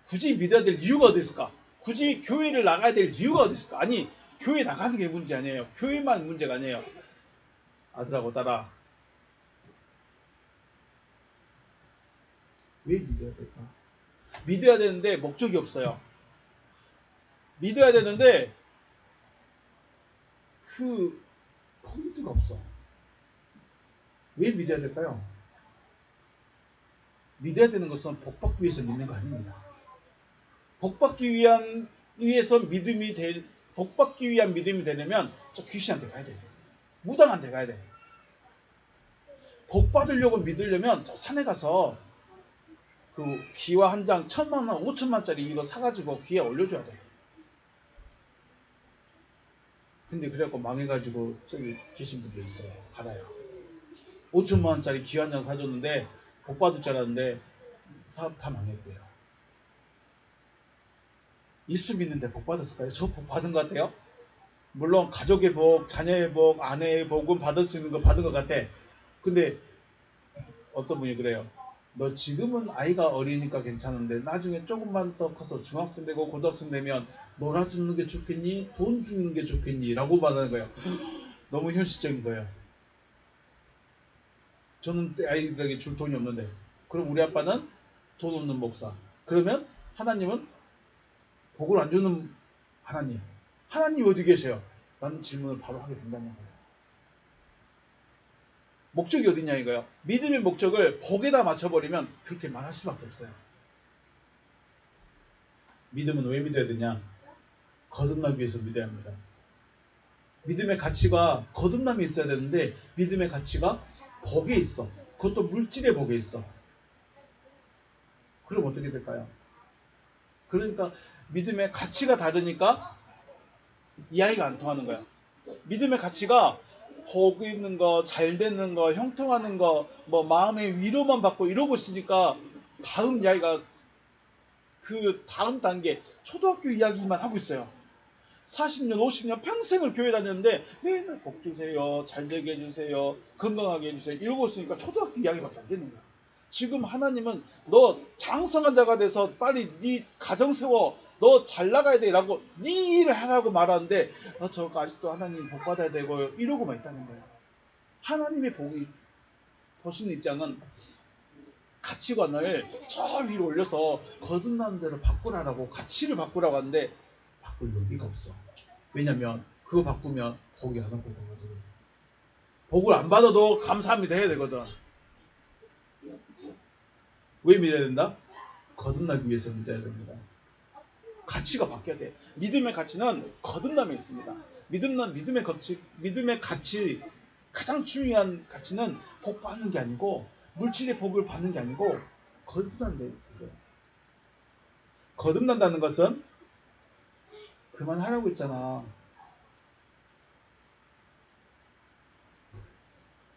굳이 믿어야 될 이유가 어디 있을까? 굳이 교회를 나가야 될 이유가 어디 있을까? 아니 교회 나가는 게 문제 아니에요. 교회만 문제가 아니에요. 아들하고 딸아 왜 믿어야 될까? 믿어야 되는데 목적이 없어요. 믿어야 되는데 그 포인트가 없어. 왜 믿어야 될까요? 믿어야 되는 것은 복받기 위해서 믿는 거 아닙니다. 복받기 위해서 복받기 위한 믿음이 되려면 저 귀신한테 가야 돼. 무당한테 가야 돼. 복 받으려고 믿으려면 저 산에 가서 그 기와 한 장 1,000만 원, 5천만짜리 이거 사가지고 귀에 올려줘야 돼. 근데 그래갖고 망해가지고 저기 계신 분들 있어요. 알아요. 5천만 원짜리 귀 한 장 사줬는데 복 받을 줄 알았는데 사업 다 망했대요. 예수 믿는데 복 받았을까요? 저 복 받은 것 같아요. 물론 가족의 복, 자녀의 복, 아내의 복은 받을 수 있는 거 받은 것 같아. 근데 어떤 분이 그래요. 너 지금은 아이가 어리니까 괜찮은데 나중에 조금만 더 커서 중학생 되고 고등학생 되면 놀아주는 게 좋겠니? 돈 주는 게 좋겠니? 라고 말하는 거예요. 너무 현실적인 거예요. 저는 아이들에게 줄 돈이 없는데 그럼 우리 아빠는 돈 없는 목사. 그러면 하나님은 복을 안 주는 하나님. 하나님 어디 계세요? 라는 질문을 바로 하게 된다는 거예요. 목적이 어디냐 이거예요. 믿음의 목적을 복에다 맞춰버리면 그렇게 말할 수밖에 없어요. 믿음은 왜 믿어야 되냐? 거듭나기 위해서 믿어야 합니다. 믿음의 가치가 거듭남이 있어야 되는데 믿음의 가치가 복에 있어. 그것도 물질의 복에 있어. 그럼 어떻게 될까요? 그러니까 믿음의 가치가 다르니까 이야기가 안 통하는 거야. 믿음의 가치가 복 있는 거, 잘 되는 거, 형통하는 거, 뭐 마음의 위로만 받고 이러고 있으니까 다음 이야기가 그 다음 단계 초등학교 이야기만 하고 있어요. 40년, 50년 평생을 교회 다녔는데 맨날 복 주세요, 잘 되게 해주세요, 건강하게 해주세요 이러고 있으니까 초등학교 이야기밖에 안 되는 거야. 지금 하나님은 너 장성한 자가 돼서 빨리 네 가정 세워, 너 잘 나가야 돼 라고 네 일을 하라고 말하는데 저거 아직도 하나님 복 받아야 되고 이러고만 있다는 거예요. 하나님의 복이 보시는 입장은 가치관을 저 위로 올려서 거듭나는 대로 바꾸라고 가치를 바꾸라고 하는데 바꿀 여기가 없어. 왜냐면 그거 바꾸면 복이 안 오고 되거든. 복을 안 받아도 감사합니다 해야 되거든. 왜 믿어야 된다? 거듭나기 위해서 믿어야 됩니다. 가치가 바뀌어야 돼. 믿음의 가치는 거듭남에 있습니다. 믿음의 가치 가장 중요한 가치는 복 받는 게 아니고 물질의 복을 받는 게 아니고 거듭나는 데 있어요. 거듭난다는 것은 그만하라고 했잖아.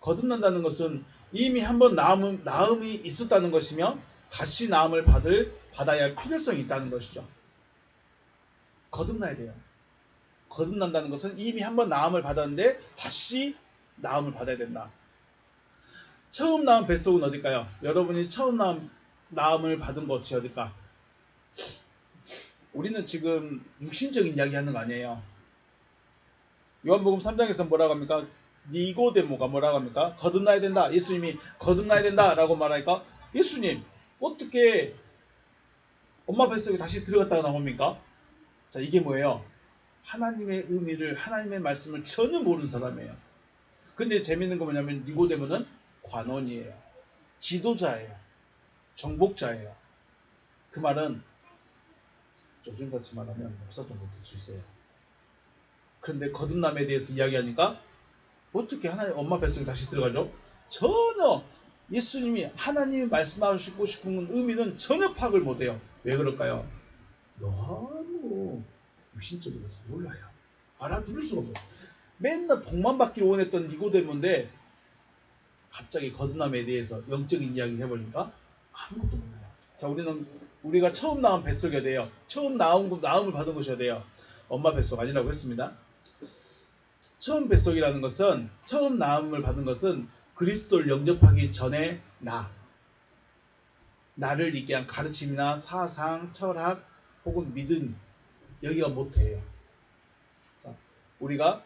거듭난다는 것은 이미 한번 나음이 있었다는 것이며 다시 나음을 받아야 할 필요성이 있다는 것이죠. 거듭나야 돼요. 거듭난다는 것은 이미 한번 나음을 받았는데 다시 나음을 받아야 된다. 처음 나은 뱃속은 어딜까요? 여러분이 처음 나음을 받은 곳이 어딜까? 우리는 지금 육신적인 이야기 하는 거 아니에요. 요한복음 3장에서 뭐라고 합니까? 니고데모가 뭐라고 합니까? 거듭나야 된다. 예수님이 거듭나야 된다 라고 말하니까 예수님 어떻게 엄마 뱃속에 다시 들어갔다가 나옵니까? 자, 이게 뭐예요? 하나님의 의미를, 하나님의 말씀을 전혀 모르는 사람이에요. 근데 재밌는 거 뭐냐면 니고데모는 관원이에요. 지도자예요. 정복자예요. 그 말은 요즘같이 말하면 목사 정도 될 수 있어요. 그런데 거듭남에 대해서 이야기하니까 어떻게 하나님 엄마 뱃속에 다시 들어가죠? 전혀 예수님이 하나님이 말씀하시고 싶은 의미는 전혀 파악을 못해요. 왜 그럴까요? 너무 유신적이라서 몰라요. 알아들을 수가 없어요. 맨날 복만 받기를 원했던 니고데모인데 갑자기 거듭남에 대해서 영적인 이야기를 해보니까 아무것도 몰라요. 자, 우리가 처음 나온 뱃속이어야 돼요. 처음 나음을 받은 것이어야 돼요. 엄마 뱃속 아니라고 했습니다. 처음 뱃속이라는 것은, 처음 나음을 받은 것은 그리스도를 영접하기 전에 나를 있게 한 가르침이나 사상, 철학 혹은 믿음, 여기가 모태예요. 자, 우리가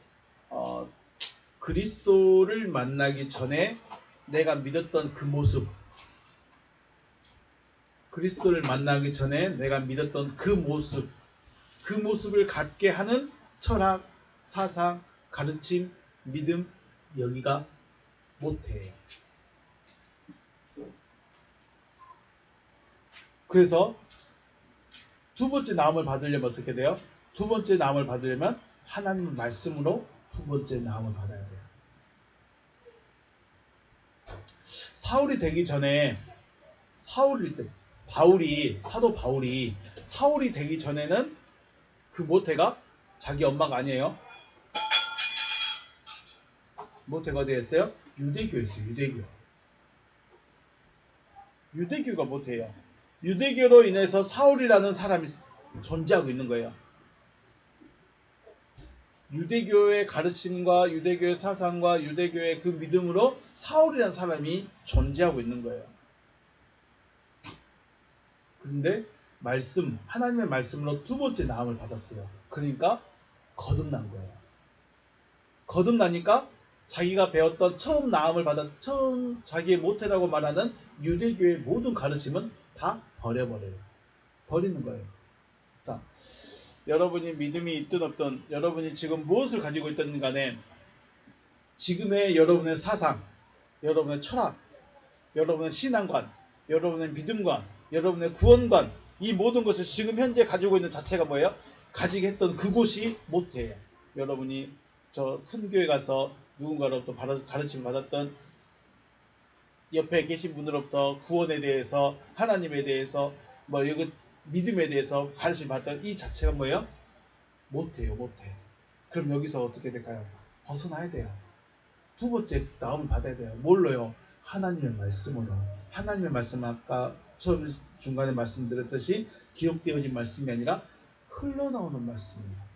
그리스도를 만나기 전에 내가 믿었던 그 모습, 그리스도를 만나기 전에 내가 믿었던 그 모습을 갖게 하는 철학, 사상, 가르침, 믿음, 여기가 모태예요. 그래서 두 번째 나음을 받으려면 어떻게 돼요? 두 번째 나음을 받으려면 하나님 말씀으로 두 번째 나음을 받아야 돼요. 사울이 되기 전에 사도 바울이 사울이 되기 전에는 그 모태가 자기 엄마가 아니에요. 모태가 어디였어요? 유대교였어요. 유대교가 모태예요. 유대교로 인해서 사울이라는 사람이 존재하고 있는 거예요. 유대교의 가르침과 유대교의 사상과 유대교의 그 믿음으로 사울이라는 사람이 존재하고 있는 거예요. 그런데 하나님의 말씀으로 두 번째 나음을 받았어요. 그러니까 거듭난 거예요. 거듭나니까 자기가 배웠던 처음 나음을 받은 처음 자기의 모태라고 말하는 유대교의 모든 가르침은 다 버리는 거예요. 자, 여러분이 믿음이 있든 없든 여러분이 지금 무엇을 가지고 있든 간에 지금의 여러분의 사상, 여러분의 철학, 여러분의 신앙관, 여러분의 믿음관, 여러분의 구원관, 이 모든 것을 지금 현재 가지고 있는 자체가 뭐예요? 가지게 했던 그곳이 모태예요. 여러분이 저 큰 교회 가서 누군가로부터 가르침을 받았던 옆에 계신 분으로부터 구원에 대해서, 하나님에 대해서, 뭐 이거 믿음에 대해서 가르침 받던 이 자체가 뭐예요? 못해요, 못해. 그럼 여기서 어떻게 될까요? 벗어나야 돼요. 두 번째 다음을 받아야 돼요. 뭘로요? 하나님의 말씀으로. 하나님의 말씀은 아까 처음 중간에 말씀드렸듯이 기록되어진 말씀이 아니라 흘러나오는 말씀이에요.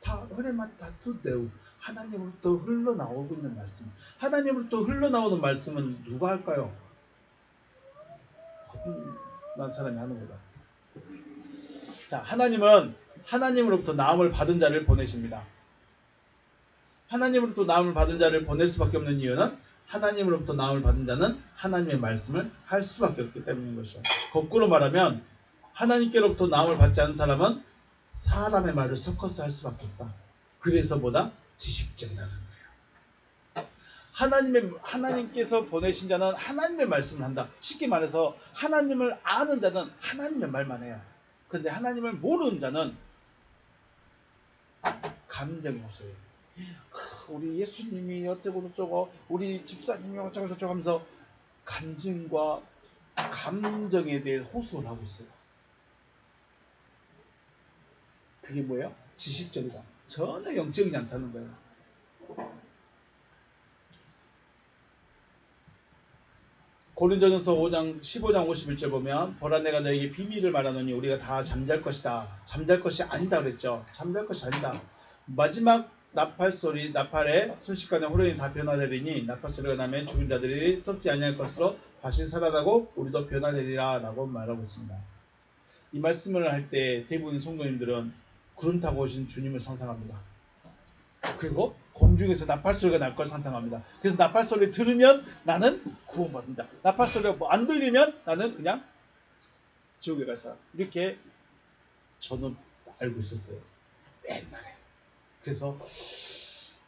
다 흐레만 다투대우 하나님으로부터 흘러나오고 있는 말씀. 하나님으로부터 흘러나오는 말씀은 누가 할까요? 거듭난 사람이 하는 거다. 자, 하나님은 하나님으로부터 나음을 받은 자를 보내십니다. 하나님으로부터 나음을 받은 자를 보낼 수밖에 없는 이유는 하나님으로부터 나음을 받은 자는 하나님의 말씀을 할 수밖에 없기 때문인 것이죠. 거꾸로 말하면 하나님께로부터 나음을 받지 않은 사람은 사람의 말을 섞어서 할 수밖에 없다. 그래서 보다 지식적이라는 거예요. 하나님께서 보내신 자는 하나님의 말씀을 한다. 쉽게 말해서 하나님을 아는 자는 하나님의 말만 해요. 그런데 하나님을 모르는 자는 감정이 없어요. 우리 예수님이 어쩌고 저쩌고 우리 집사님이 어쩌고 저쩌고 하면서 감정과 감정에 대해 호소를 하고 있어요. 그게 뭐예요? 지식적이다. 전혀 영적이지 않다는 거예요. 고린도전서 5장 15장 51절 보면 보라 내가 너에게 비밀을 말하노니 우리가 다 잠잘 것이다. 잠잘 것이 아니다 그랬죠. 잠잘 것이 아니다. 마지막 나팔소리 나팔에 순식간에 호련이 다 변화되리니 나팔소리가 나면 죽은 자들이 썩지 아니할 것으로 다시 살아나고 우리도 변화되리라 라고 말하고 있습니다. 이 말씀을 할 때 대부분 성도님들은 구름 타고 오신 주님을 상상합니다. 그리고 공중에서 나팔소리가 날 걸 상상합니다. 그래서 나팔소리 들으면 나는 구원받는 자. 나팔소리가 뭐 안 들리면 나는 그냥 지옥에 갈 사람. 이렇게 저는 알고 있었어요. 옛날에. 그래서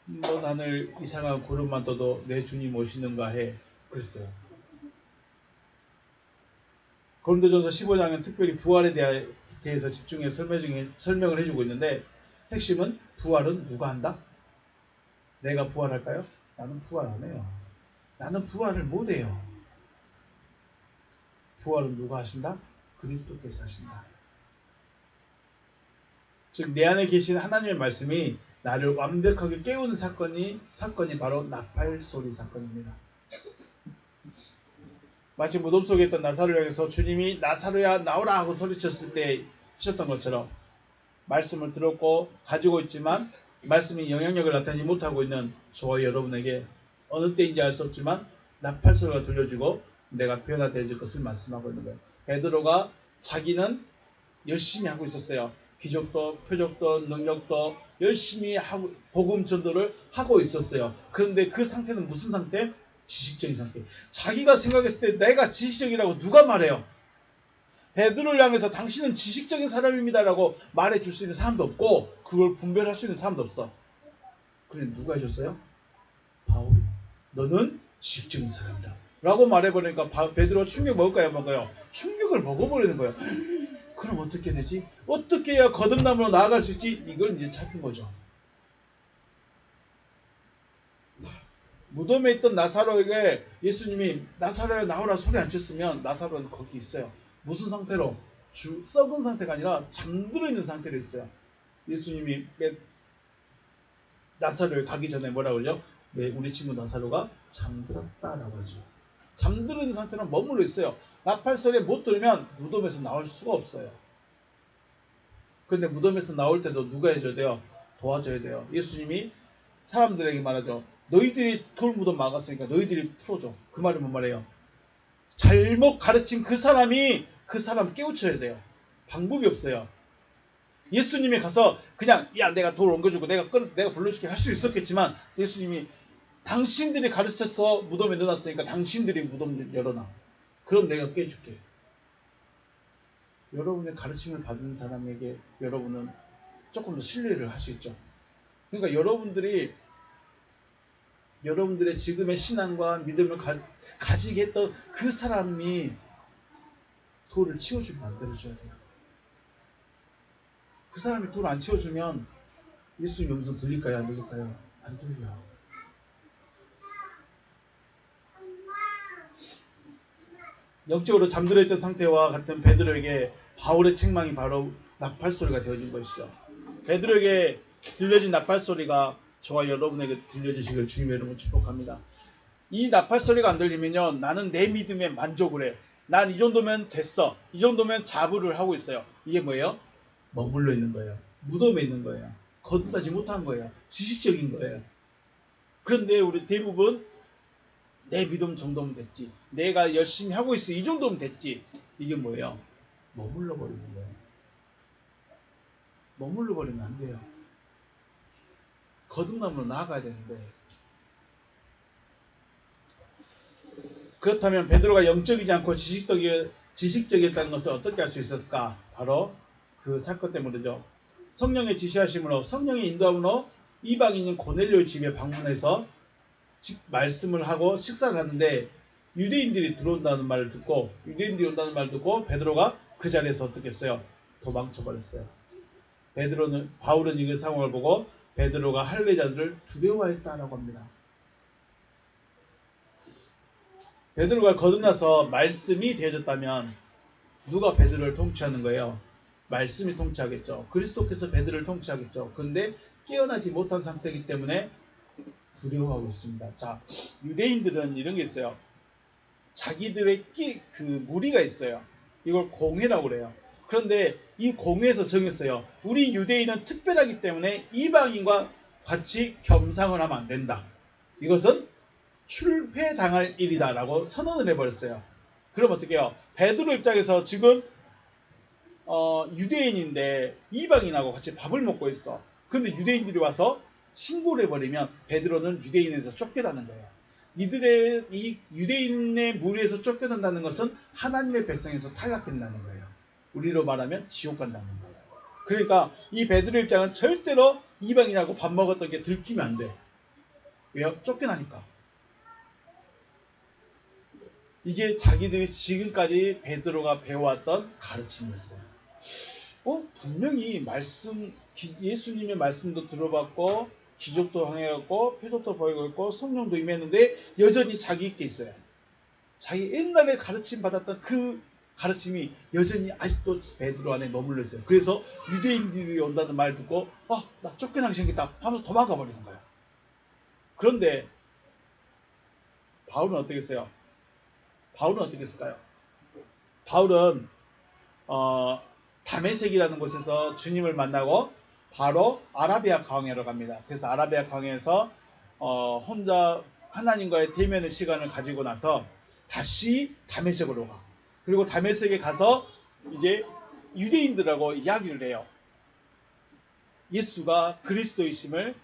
뭐 나는 이상한 구름만 떠도 내 주님 오시는가 해. 그랬어요. 고린도전서 15장은 특별히 부활에 대해서 집중해서 설명을 해주고 있는데 핵심은 부활은 누가 한다? 내가 부활할까요? 나는 부활 안 해요. 나는 부활을 못 해요. 부활은 누가 하신다? 그리스도께서 하신다. 즉 내 안에 계신 하나님의 말씀이 나를 완벽하게 깨우는 사건이 바로 나팔소리 사건입니다. 마치 무덤 속에 있던 나사로를 향해서 주님이 나사로야 나오라 하고 소리쳤을 때 하셨던 것처럼 말씀을 들었고 가지고 있지만 말씀이 영향력을 나타내지 못하고 있는 저와 여러분에게 어느 때인지 알 수 없지만 나팔소리가 들려주고 내가 변화될 것을 말씀하고 있는 거예요. 베드로가 자기는 열심히 하고 있었어요. 기적도 표적도 능력도 열심히 하고 복음 전도를 하고 있었어요. 그런데 그 상태는 무슨 상태? 지식적인 상태. 자기가 생각했을 때 내가 지식적이라고 누가 말해요? 베드로를 향해서 당신은 지식적인 사람입니다라고 말해줄 수 있는 사람도 없고 그걸 분별할 수 있는 사람도 없어. 그런데 누가 해줬어요? 바울이. 너는 지식적인 사람이다 라고 말해버리니까 베드로가 충격 먹을까요? 먹어요? 충격을 먹어버리는 거예요. 그럼 어떻게 되지? 어떻게 해야 거듭남으로 나아갈 수 있지? 이걸 이제 찾는 거죠. 무덤에 있던 나사로에게 예수님이 나사로야 나오라 소리 안 쳤으면 나사로는 거기 있어요. 무슨 상태로? 썩은 상태가 아니라 잠들어 있는 상태로 있어요. 예수님이 나사로에 가기 전에 뭐라고 그러죠? 우리 친구 나사로가 잠들었다라고 하죠. 잠들어 있는 상태로 머물러 있어요. 나팔소리에 못 들으면 무덤에서 나올 수가 없어요. 그런데 무덤에서 나올 때도 누가 해줘야 돼요? 도와줘야 돼요. 예수님이 사람들에게 말하죠. 너희들이 돌무덤 막았으니까 너희들이 풀어줘. 그 말이 뭔 말이에요? 잘못 가르친 그 사람이 그 사람 깨우쳐야 돼요. 방법이 없어요. 예수님이 가서 그냥 야 내가 돌 옮겨주고 내가 불러줄게 할 수 있었겠지만 예수님이 당신들이 가르쳐서 무덤에 넣어놨으니까 당신들이 무덤 열어놔. 그럼 내가 깨줄게. 여러분의 가르침을 받은 사람에게 여러분은 조금 더 신뢰를 할 수 있죠. 그러니까 여러분들의 지금의 신앙과 믿음을 가지게 했던 그 사람이 돌을 치워주게 만들어줘야 돼요. 그 사람이 돌을 안 치워주면 예수님 음성 들릴까요? 안 들릴까요? 안 들려요. 영적으로 잠들어 있던 상태와 같은 베드로에게 바울의 책망이 바로 나팔소리가 되어진 것이죠. 베드로에게 들려진 나팔소리가 저와 여러분에게 들려지시길 주님의 이름으로 축복합니다. 이 나팔소리가 안 들리면요, 나는 내 믿음에 만족을 해. 난 이 정도면 됐어. 이 정도면 자부를 하고 있어요. 이게 뭐예요? 머물러 있는 거예요. 무덤에 있는 거예요. 거듭나지 못한 거예요. 지식적인 거예요. 그런데 우리 대부분 내 믿음 정도면 됐지. 내가 열심히 하고 있어. 이 정도면 됐지. 이게 뭐예요? 머물러 버리는 거예요. 머물러 버리면 안 돼요. 거듭남으로 나아가야 되는데. 그렇다면 베드로가 영적이지 않고 지식적이었다는 것을 어떻게 할 수 있었을까? 바로 그 사건 때문이죠. 성령의 지시하심으로, 성령의 인도함으로 이방인인 고넬료의 집에 방문해서 말씀을 하고 식사를 하는데 유대인들이 온다는 말을 듣고 베드로가 그 자리에서 어떻게 했어요? 도망쳐 버렸어요. 바울은 이 상황을 보고 베드로가 할례자들을 두려워했다라고 합니다. 베드로가 거듭나서 말씀이 되어졌다면 누가 베드로를 통치하는 거예요? 말씀이 통치하겠죠. 그리스도께서 베드로를 통치하겠죠. 그런데 깨어나지 못한 상태이기 때문에 두려워하고 있습니다. 자, 유대인들은 이런 게 있어요. 자기들의 무리가 있어요. 이걸 공회라고 그래요. 그런데 이 공회에서 정했어요. 우리 유대인은 특별하기 때문에 이방인과 같이 겸상을 하면 안 된다. 이것은 출회당할 일이다라고 선언을 해버렸어요. 그럼 어떻게 해요? 베드로 입장에서 지금 유대인인데 이방인하고 같이 밥을 먹고 있어. 그런데 유대인들이 와서 신고를 해버리면 베드로는 유대인에서 쫓겨나는 거예요. 이 유대인의 무리에서 쫓겨난다는 것은 하나님의 백성에서 탈락된다는 거예요. 우리로 말하면 지옥 간다는 거예요. 그러니까 이 베드로 입장은 절대로 이방인하고 밥 먹었던 게 들키면 안 돼. 왜요? 쫓겨나니까. 이게 자기들이 지금까지 베드로가 배워왔던 가르침이었어요. 분명히 예수님의 말씀도 들어봤고 기적도 행했고 표적도 보이고 있고 성령도 임했는데 여전히 자기 있게 있어요. 자기 옛날에 가르침 받았던 그 가르침이 여전히 아직도 베드로 안에 머물러 있어요. 그래서 유대인들이 온다는 말 듣고 나 쫓겨나기 생겼다 하면서 도망가 버리는 거예요. 그런데 바울은 어떻게 했어요? 바울은 어떻게 했을까요? 바울은 다메섹이라는 곳에서 주님을 만나고 바로 아라비아 광야로 갑니다. 그래서 아라비아 광야에서 혼자 하나님과의 대면의 시간을 가지고 나서 다시 다메섹으로 가. 그리고 다메섹에 가서 이제 유대인들하고 이야기를 해요. 예수가 그리스도이심을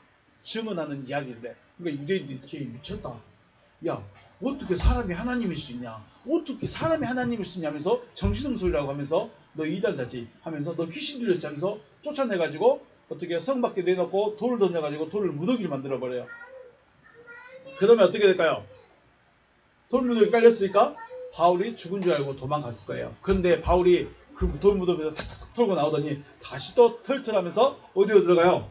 증언하는 이야기를 해. 그러니까 유대인들이 미쳤다. 야, 어떻게 사람이 하나님일 수 있냐? 어떻게 사람이 하나님일 수 있냐? 하면서 정신없는 소리라고 하면서 너 이단자지 하면서 너 귀신 들렸지 하면서 쫓아내가지고 어떻게 성 밖에 내놓고 돌을 던져가지고 돌을 무더기를 만들어버려요. 그러면 어떻게 될까요? 돌 무더기 깔렸으니까 바울이 죽은 줄 알고 도망갔을 거예요. 그런데 바울이 그 돌 무더기에서 탁탁탁 털고 나오더니 다시 또 털털하면서 어디로 들어가요?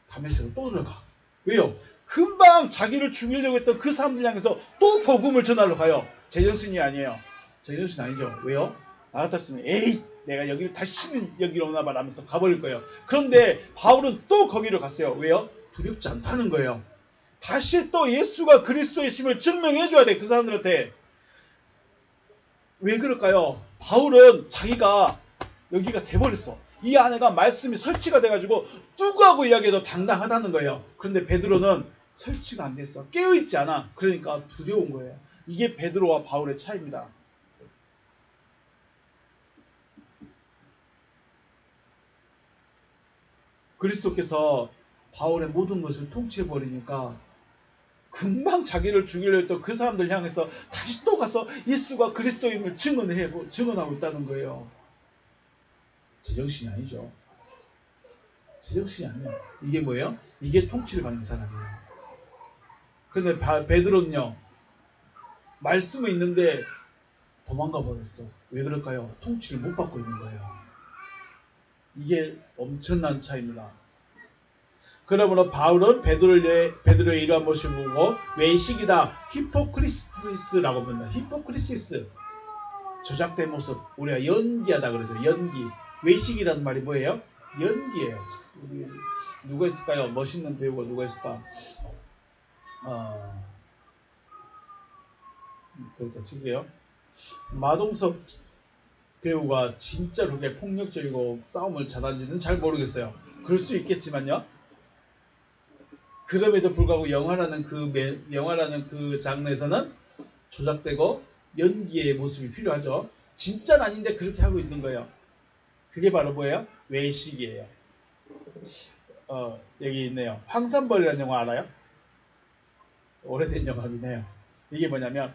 다메섹으로 또 들어가. 왜요? 금방 자기를 죽이려고 했던 그 사람들 향해서 또 복음을 전하러 가요. 제정신이 아니에요. 제정신 아니죠. 왜요? 나 같았으면 내가 여기를 다시는 여기로 오나 봐라 하면서 가버릴 거예요. 그런데 바울은 또 거기로 갔어요. 왜요? 두렵지 않다는 거예요. 다시 또 예수가 그리스도의 심을 증명해줘야 돼. 그 사람들한테. 왜 그럴까요? 바울은 자기가 여기가 돼버렸어. 이 안에가 말씀이 설치가 돼가지고 누구하고 이야기해도 당당하다는 거예요. 그런데 베드로는 설치가 안 됐어. 깨어있지 않아. 그러니까 두려운 거예요. 이게 베드로와 바울의 차이입니다. 그리스도께서 바울의 모든 것을 통치해버리니까 금방 자기를 죽이려 했던 그 사람들 향해서 다시 또 가서 예수가 그리스도임을 증언하고 있다는 거예요. 제정신이 아니죠. 제정신이 아니에요. 이게 뭐예요? 이게 통치를 받는 사람이에요. 근데 베드로는요, 말씀은 있는데 도망가 버렸어. 왜 그럴까요? 통치를 못 받고 있는 거예요. 이게 엄청난 차이입니다. 그러므로 바울은 베드로의 이러한 모습을 보고 외식이다, 히포크리시스라고 부른다. 히포크리시스, 조작된 모습, 우리가 연기하다 그러죠. 연기. 외식이라는 말이 뭐예요? 연기예요. 우리 누가 있을까요? 멋있는 배우가 누가 있을까? 그렇다 치게요. 마동석 배우가 진짜로 그렇게 폭력적이고 싸움을 잘하는지는 잘 모르겠어요. 그럴 수 있겠지만요. 그럼에도 불구하고 영화라는 그 장르에서는 조작되고 연기의 모습이 필요하죠. 진짜는 아닌데 그렇게 하고 있는 거예요. 그게 바로 뭐예요? 외식이에요. 여기 있네요. 황산벌이라는 영화 알아요? 오래된 영화이네요. 이게 뭐냐면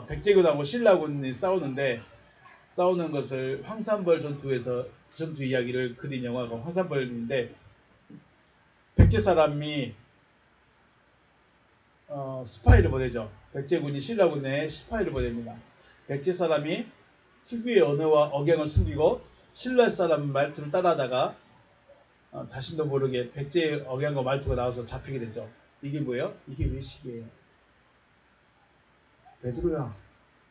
백제군하고 신라군이 싸우는 것을 황산벌 전투 이야기를 그린 영화가 황산벌인데, 백제 사람이 스파이를 보내죠. 백제군이 신라군에 스파이를 보냅니다. 백제 사람이 특유의 언어와 억양을 숨기고 신라 사람 말투를 따라하다가 자신도 모르게 백제의 억양과 말투가 나와서 잡히게 되죠. 이게 뭐예요? 이게 외식이에요. 베드로야,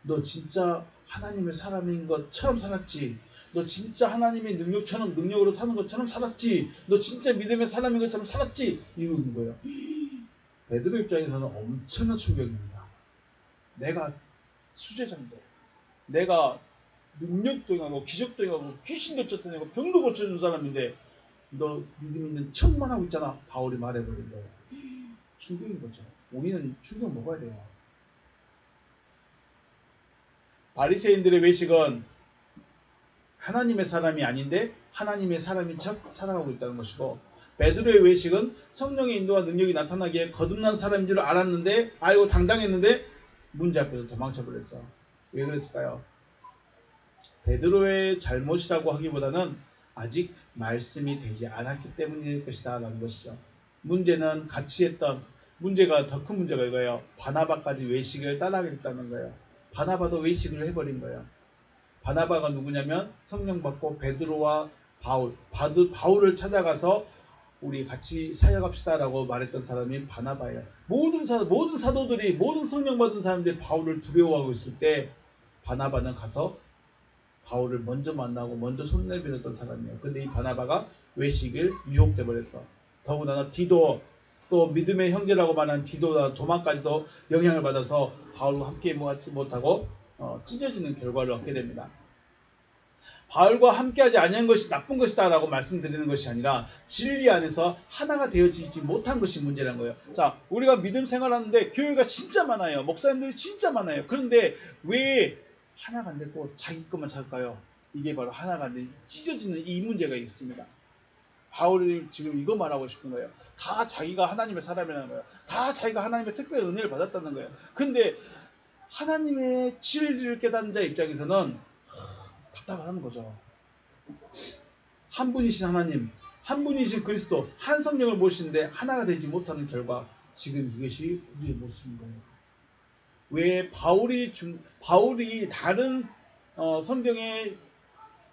너 진짜 하나님의 사람인 것처럼 살았지? 너 진짜 하나님의 능력으로 사는 것처럼 살았지? 너 진짜 믿음의 사람인 것처럼 살았지? 이러는 거예요. 베드로 입장에서는 엄청난 충격입니다. 내가 수제자인데, 내가 능력도 행하고 기적도 행하고 귀신도 쫓아내고 병도 고쳐주는 사람인데 너 믿음 있는 척만 하고 있잖아. 바울이 말해버린 거예요. 충격인 거죠. 우리는 충격 먹어야 돼요. 바리새인들의 외식은 하나님의 사람이 아닌데 하나님의 사람인 척 살아가고 있다는 것이고, 베드로의 외식은 성령의 인도와 능력이 나타나기에 거듭난 사람인 줄 알고 당당했는데 문제 앞에서 도망쳐 버렸어. 왜 그랬을까요? 베드로의 잘못이라고 하기보다는 아직 말씀이 되지 않았기 때문일 것이다 라는 것이죠. 문제는 문제가 더 큰 문제가 이거예요. 바나바까지 외식을 따라하게 됐다는 거예요. 바나바도 외식을 해버린 거예요. 바나바가 누구냐면 성령 받고 베드로와 바울을 찾아가서 우리 같이 사역합시다라고 말했던 사람이 바나바예요. 모든 사도들이, 모든 성령 받은 사람들이 바울을 두려워하고 있을 때 바나바는 가서 바울을 먼저 만나고 먼저 손 내밀었던 사람이에요. 근데 이 바나바가 외식을 유혹돼 버렸어. 더군다나 디도, 또 믿음의 형제라고 말하는 디도나 도마까지도 영향을 받아서 바울과 함께 모았지 못하고 찢어지는 결과를 얻게 됩니다. 바울과 함께하지 아니한 것이 나쁜 것이다 라고 말씀드리는 것이 아니라 진리 안에서 하나가 되어지지 못한 것이 문제라는 거예요. 자, 우리가 믿음 생활하는데 교회가 진짜 많아요. 목사님들이 진짜 많아요. 그런데 왜 하나가 안 됐고 자기 것만 찾을까요? 이게 바로 하나가 안 돼 찢어지는 이 문제가 있습니다. 바울이 지금 이거 말하고 싶은 거예요. 다 자기가 하나님의 사람이라는 거예요. 다 자기가 하나님의 특별한 은혜를 받았다는 거예요. 근데 하나님의 진리를 깨닫는 자 입장에서는 답답하다는 거죠. 한 분이신 하나님, 한 분이신 그리스도, 한 성령을 모시는데 하나가 되지 못하는 결과, 지금 이것이 우리의 모습인 거예요. 왜 바울이 다른 성경에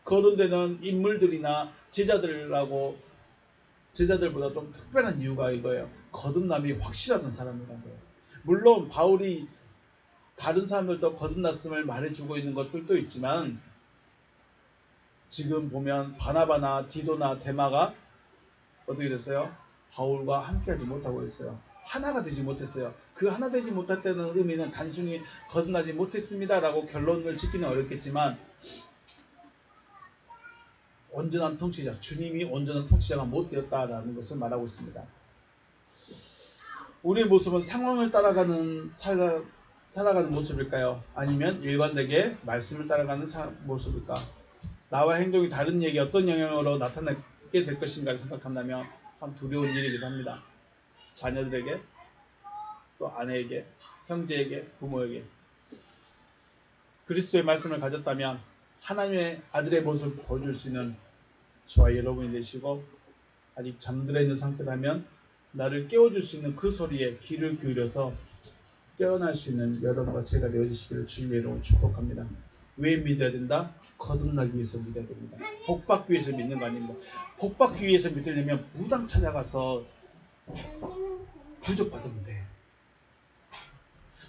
거론되는 인물들이나 제자들보다 좀 특별한 이유가 이거예요. 거듭남이 확실하던 사람이라는 거예요. 물론 바울이 다른 사람들도 거듭났음을 말해주고 있는 것들도 있지만, 지금 보면 바나바나 디도나 데마가 어떻게 됐어요? 바울과 함께하지 못하고 있어요. 하나가 되지 못했어요. 그 하나 되지 못했다는 의미는 단순히 거듭나지 못했습니다라고 결론을 짓기는 어렵겠지만, 온전한 통치자, 주님이 온전한 통치자가 못 되었다라는 것을 말하고 있습니다. 우리의 모습은 상황을 따라가는 살아가는 모습일까요? 아니면 일관되게 말씀을 따라가는 모습일까? 나와 행동이 다른 얘기 어떤 영향으로 나타나게 될 것인가를 생각한다면 참 두려운 일이기도 합니다. 자녀들에게, 또 아내에게, 형제에게, 부모에게 그리스도의 말씀을 가졌다면 하나님의 아들의 모습을 보여줄 수 있는 저와 여러분이 되시고, 아직 잠들어 있는 상태라면 나를 깨워줄 수 있는 그 소리에 귀를 기울여서 깨어날 수 있는 여러분과 제가 되어주시기를 주님의 이름으로 축복합니다. 왜 믿어야 된다? 거듭나기 위해서 믿어야 됩니다. 복받기 위해서 믿는 거 아닙니다. 복받기 위해서 믿으려면 무당 찾아가서 부족받으면 돼.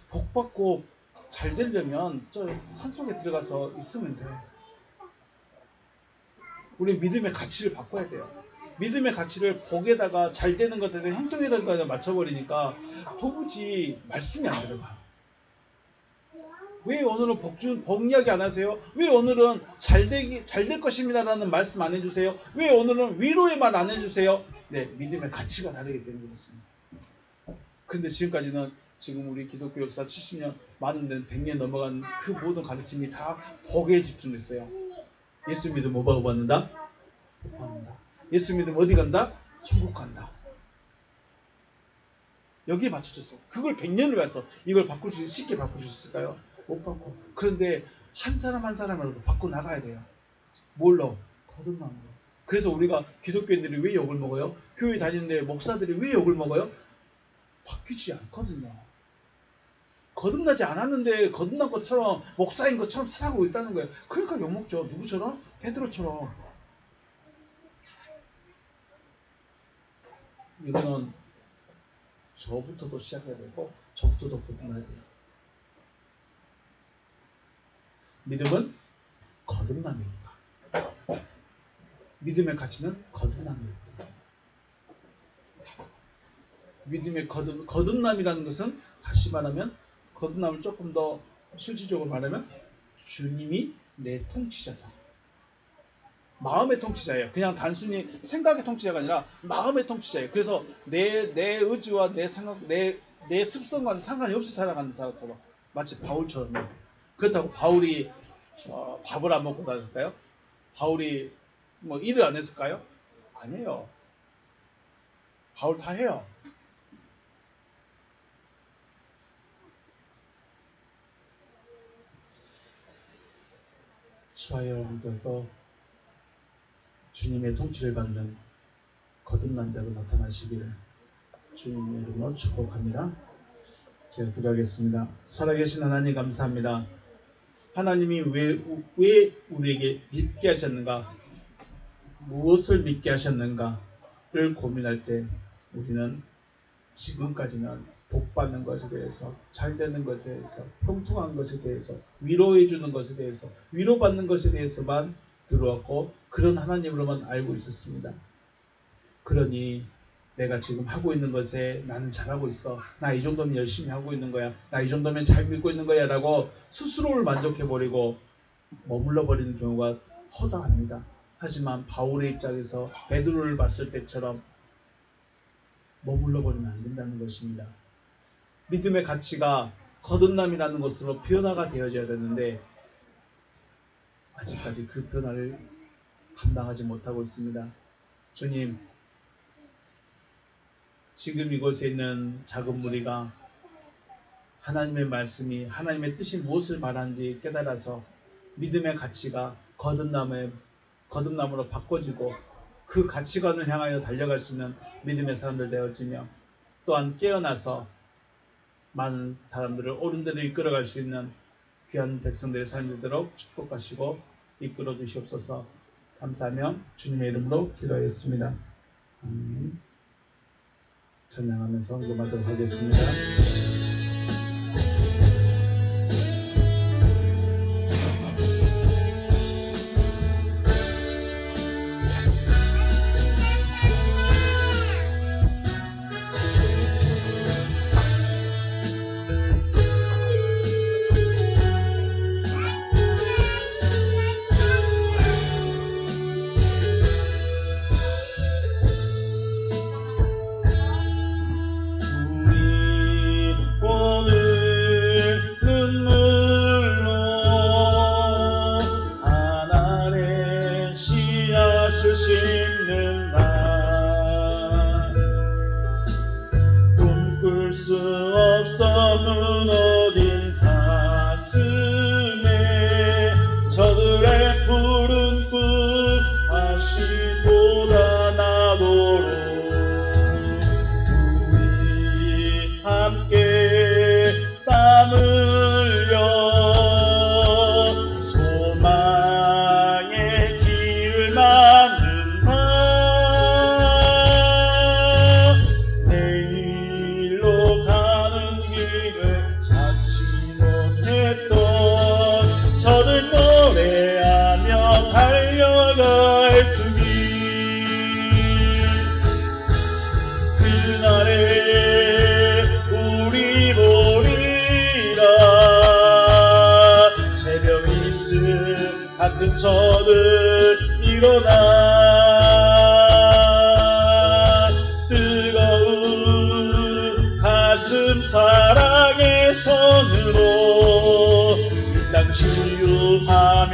복 받고 잘 되려면 저 산속에 들어가서 있으면 돼. 우리 믿음의 가치를 바꿔야 돼요. 믿음의 가치를 복에다가 잘 되는 것에 형통에다가 맞춰버리니까 도무지 말씀이 안 들어가. 왜 오늘은 복 이야기 안 하세요? 왜 오늘은 잘 될 것입니다라는 말씀 안 해주세요? 왜 오늘은 위로의 말 안 해주세요? 네, 믿음의 가치가 다르기 때문에 그렇습니다. 근데 지금까지는 지금 우리 기독교 역사 70년, 많은 데는 100년 넘어간 그 모든 가르침이 다 복에 집중됐어요. 예수 믿으면 뭐 받는다? 복 받는다. 예수 믿으면 어디 간다? 천국 간다. 여기에 맞춰졌어. 그걸 100년을 가서 이걸 쉽게 바꿀 수 있을까요? 못 바꿔. 그런데 한 사람 한 사람이라도 바꿔 나가야 돼요. 뭘로? 거듭남으로. 그래서 우리가 기독교인들이 왜 욕을 먹어요? 교회 다니는데 목사들이 왜 욕을 먹어요? 바뀌지 않거든요. 거듭나지 않았는데 거듭난 것처럼 목사인 것처럼 살아가고 있다는 거예요. 그러니까 욕먹죠. 누구처럼? 베드로처럼. 이거는 저부터도 시작해야 되고 저부터도 거듭나야 돼요. 믿음은 거듭남입니다. 믿음의 가치는 거듭남입니다. 믿음의 거듭남이라는 것은 다시 말하면 거듭남을 조금 더 실질적으로 말하면 주님이 내 통치자다. 마음의 통치자예요. 그냥 단순히 생각의 통치자가 아니라 마음의 통치자예요. 그래서 내 의지와 내 생각, 내 습성과는 상관이 없이 살아가는 사람처럼 마치 바울처럼요. 그렇다고 바울이 밥을 안 먹고 다녔을까요? 바울이 뭐 일을 안 했을까요? 아니에요. 바울 다 해요. 저와 여러분들도 주님의 통치를 받는 거듭난 자로 나타나시기를 주님의 이름으로 축복합니다. 제가 기도하겠습니다. 살아계신 하나님 감사합니다. 하나님이 왜 우리에게 믿게 하셨는가, 무엇을 믿게 하셨는가를 고민할 때 우리는 지금까지는 복받는 것에 대해서, 잘되는 것에 대해서, 형통한 것에 대해서, 위로해주는 것에 대해서, 위로받는 것에 대해서만 들어왔고 그런 하나님으로만 알고 있었습니다. 그러니 내가 지금 하고 있는 것에 나는 잘하고 있어, 나 이 정도면 열심히 하고 있는 거야, 나 이 정도면 잘 믿고 있는 거야 라고 스스로를 만족해버리고 머물러버리는 경우가 허다합니다. 하지만 바울의 입장에서 베드로를 봤을 때처럼 머물러버리면 안 된다는 것입니다. 믿음의 가치가 거듭남이라는 것으로 변화가 되어져야 되는데 아직까지 그 변화를 감당하지 못하고 있습니다. 주님, 지금 이곳에 있는 작은 무리가 하나님의 말씀이, 하나님의 뜻이 무엇을 말하는지 깨달아서 믿음의 가치가 거듭남으로 바꿔지고 그 가치관을 향하여 달려갈 수 있는 믿음의 사람들 되어지며, 또한 깨어나서 많은 사람들을 옳은 데로 이끌어갈 수 있는 귀한 백성들의 삶이 되도록 축복하시고 이끌어 주시옵소서. 감사하며 주님의 이름으로 기도하였습니다. 찬양하면서 기도하도록 하겠습니다. 소망의 길을 만든다. 갈등이 그날에 우리 보리라. 새벽 이슬 같은 저들 일어나 뜨거운 가슴 사랑의 손으로 이 땅 치유하는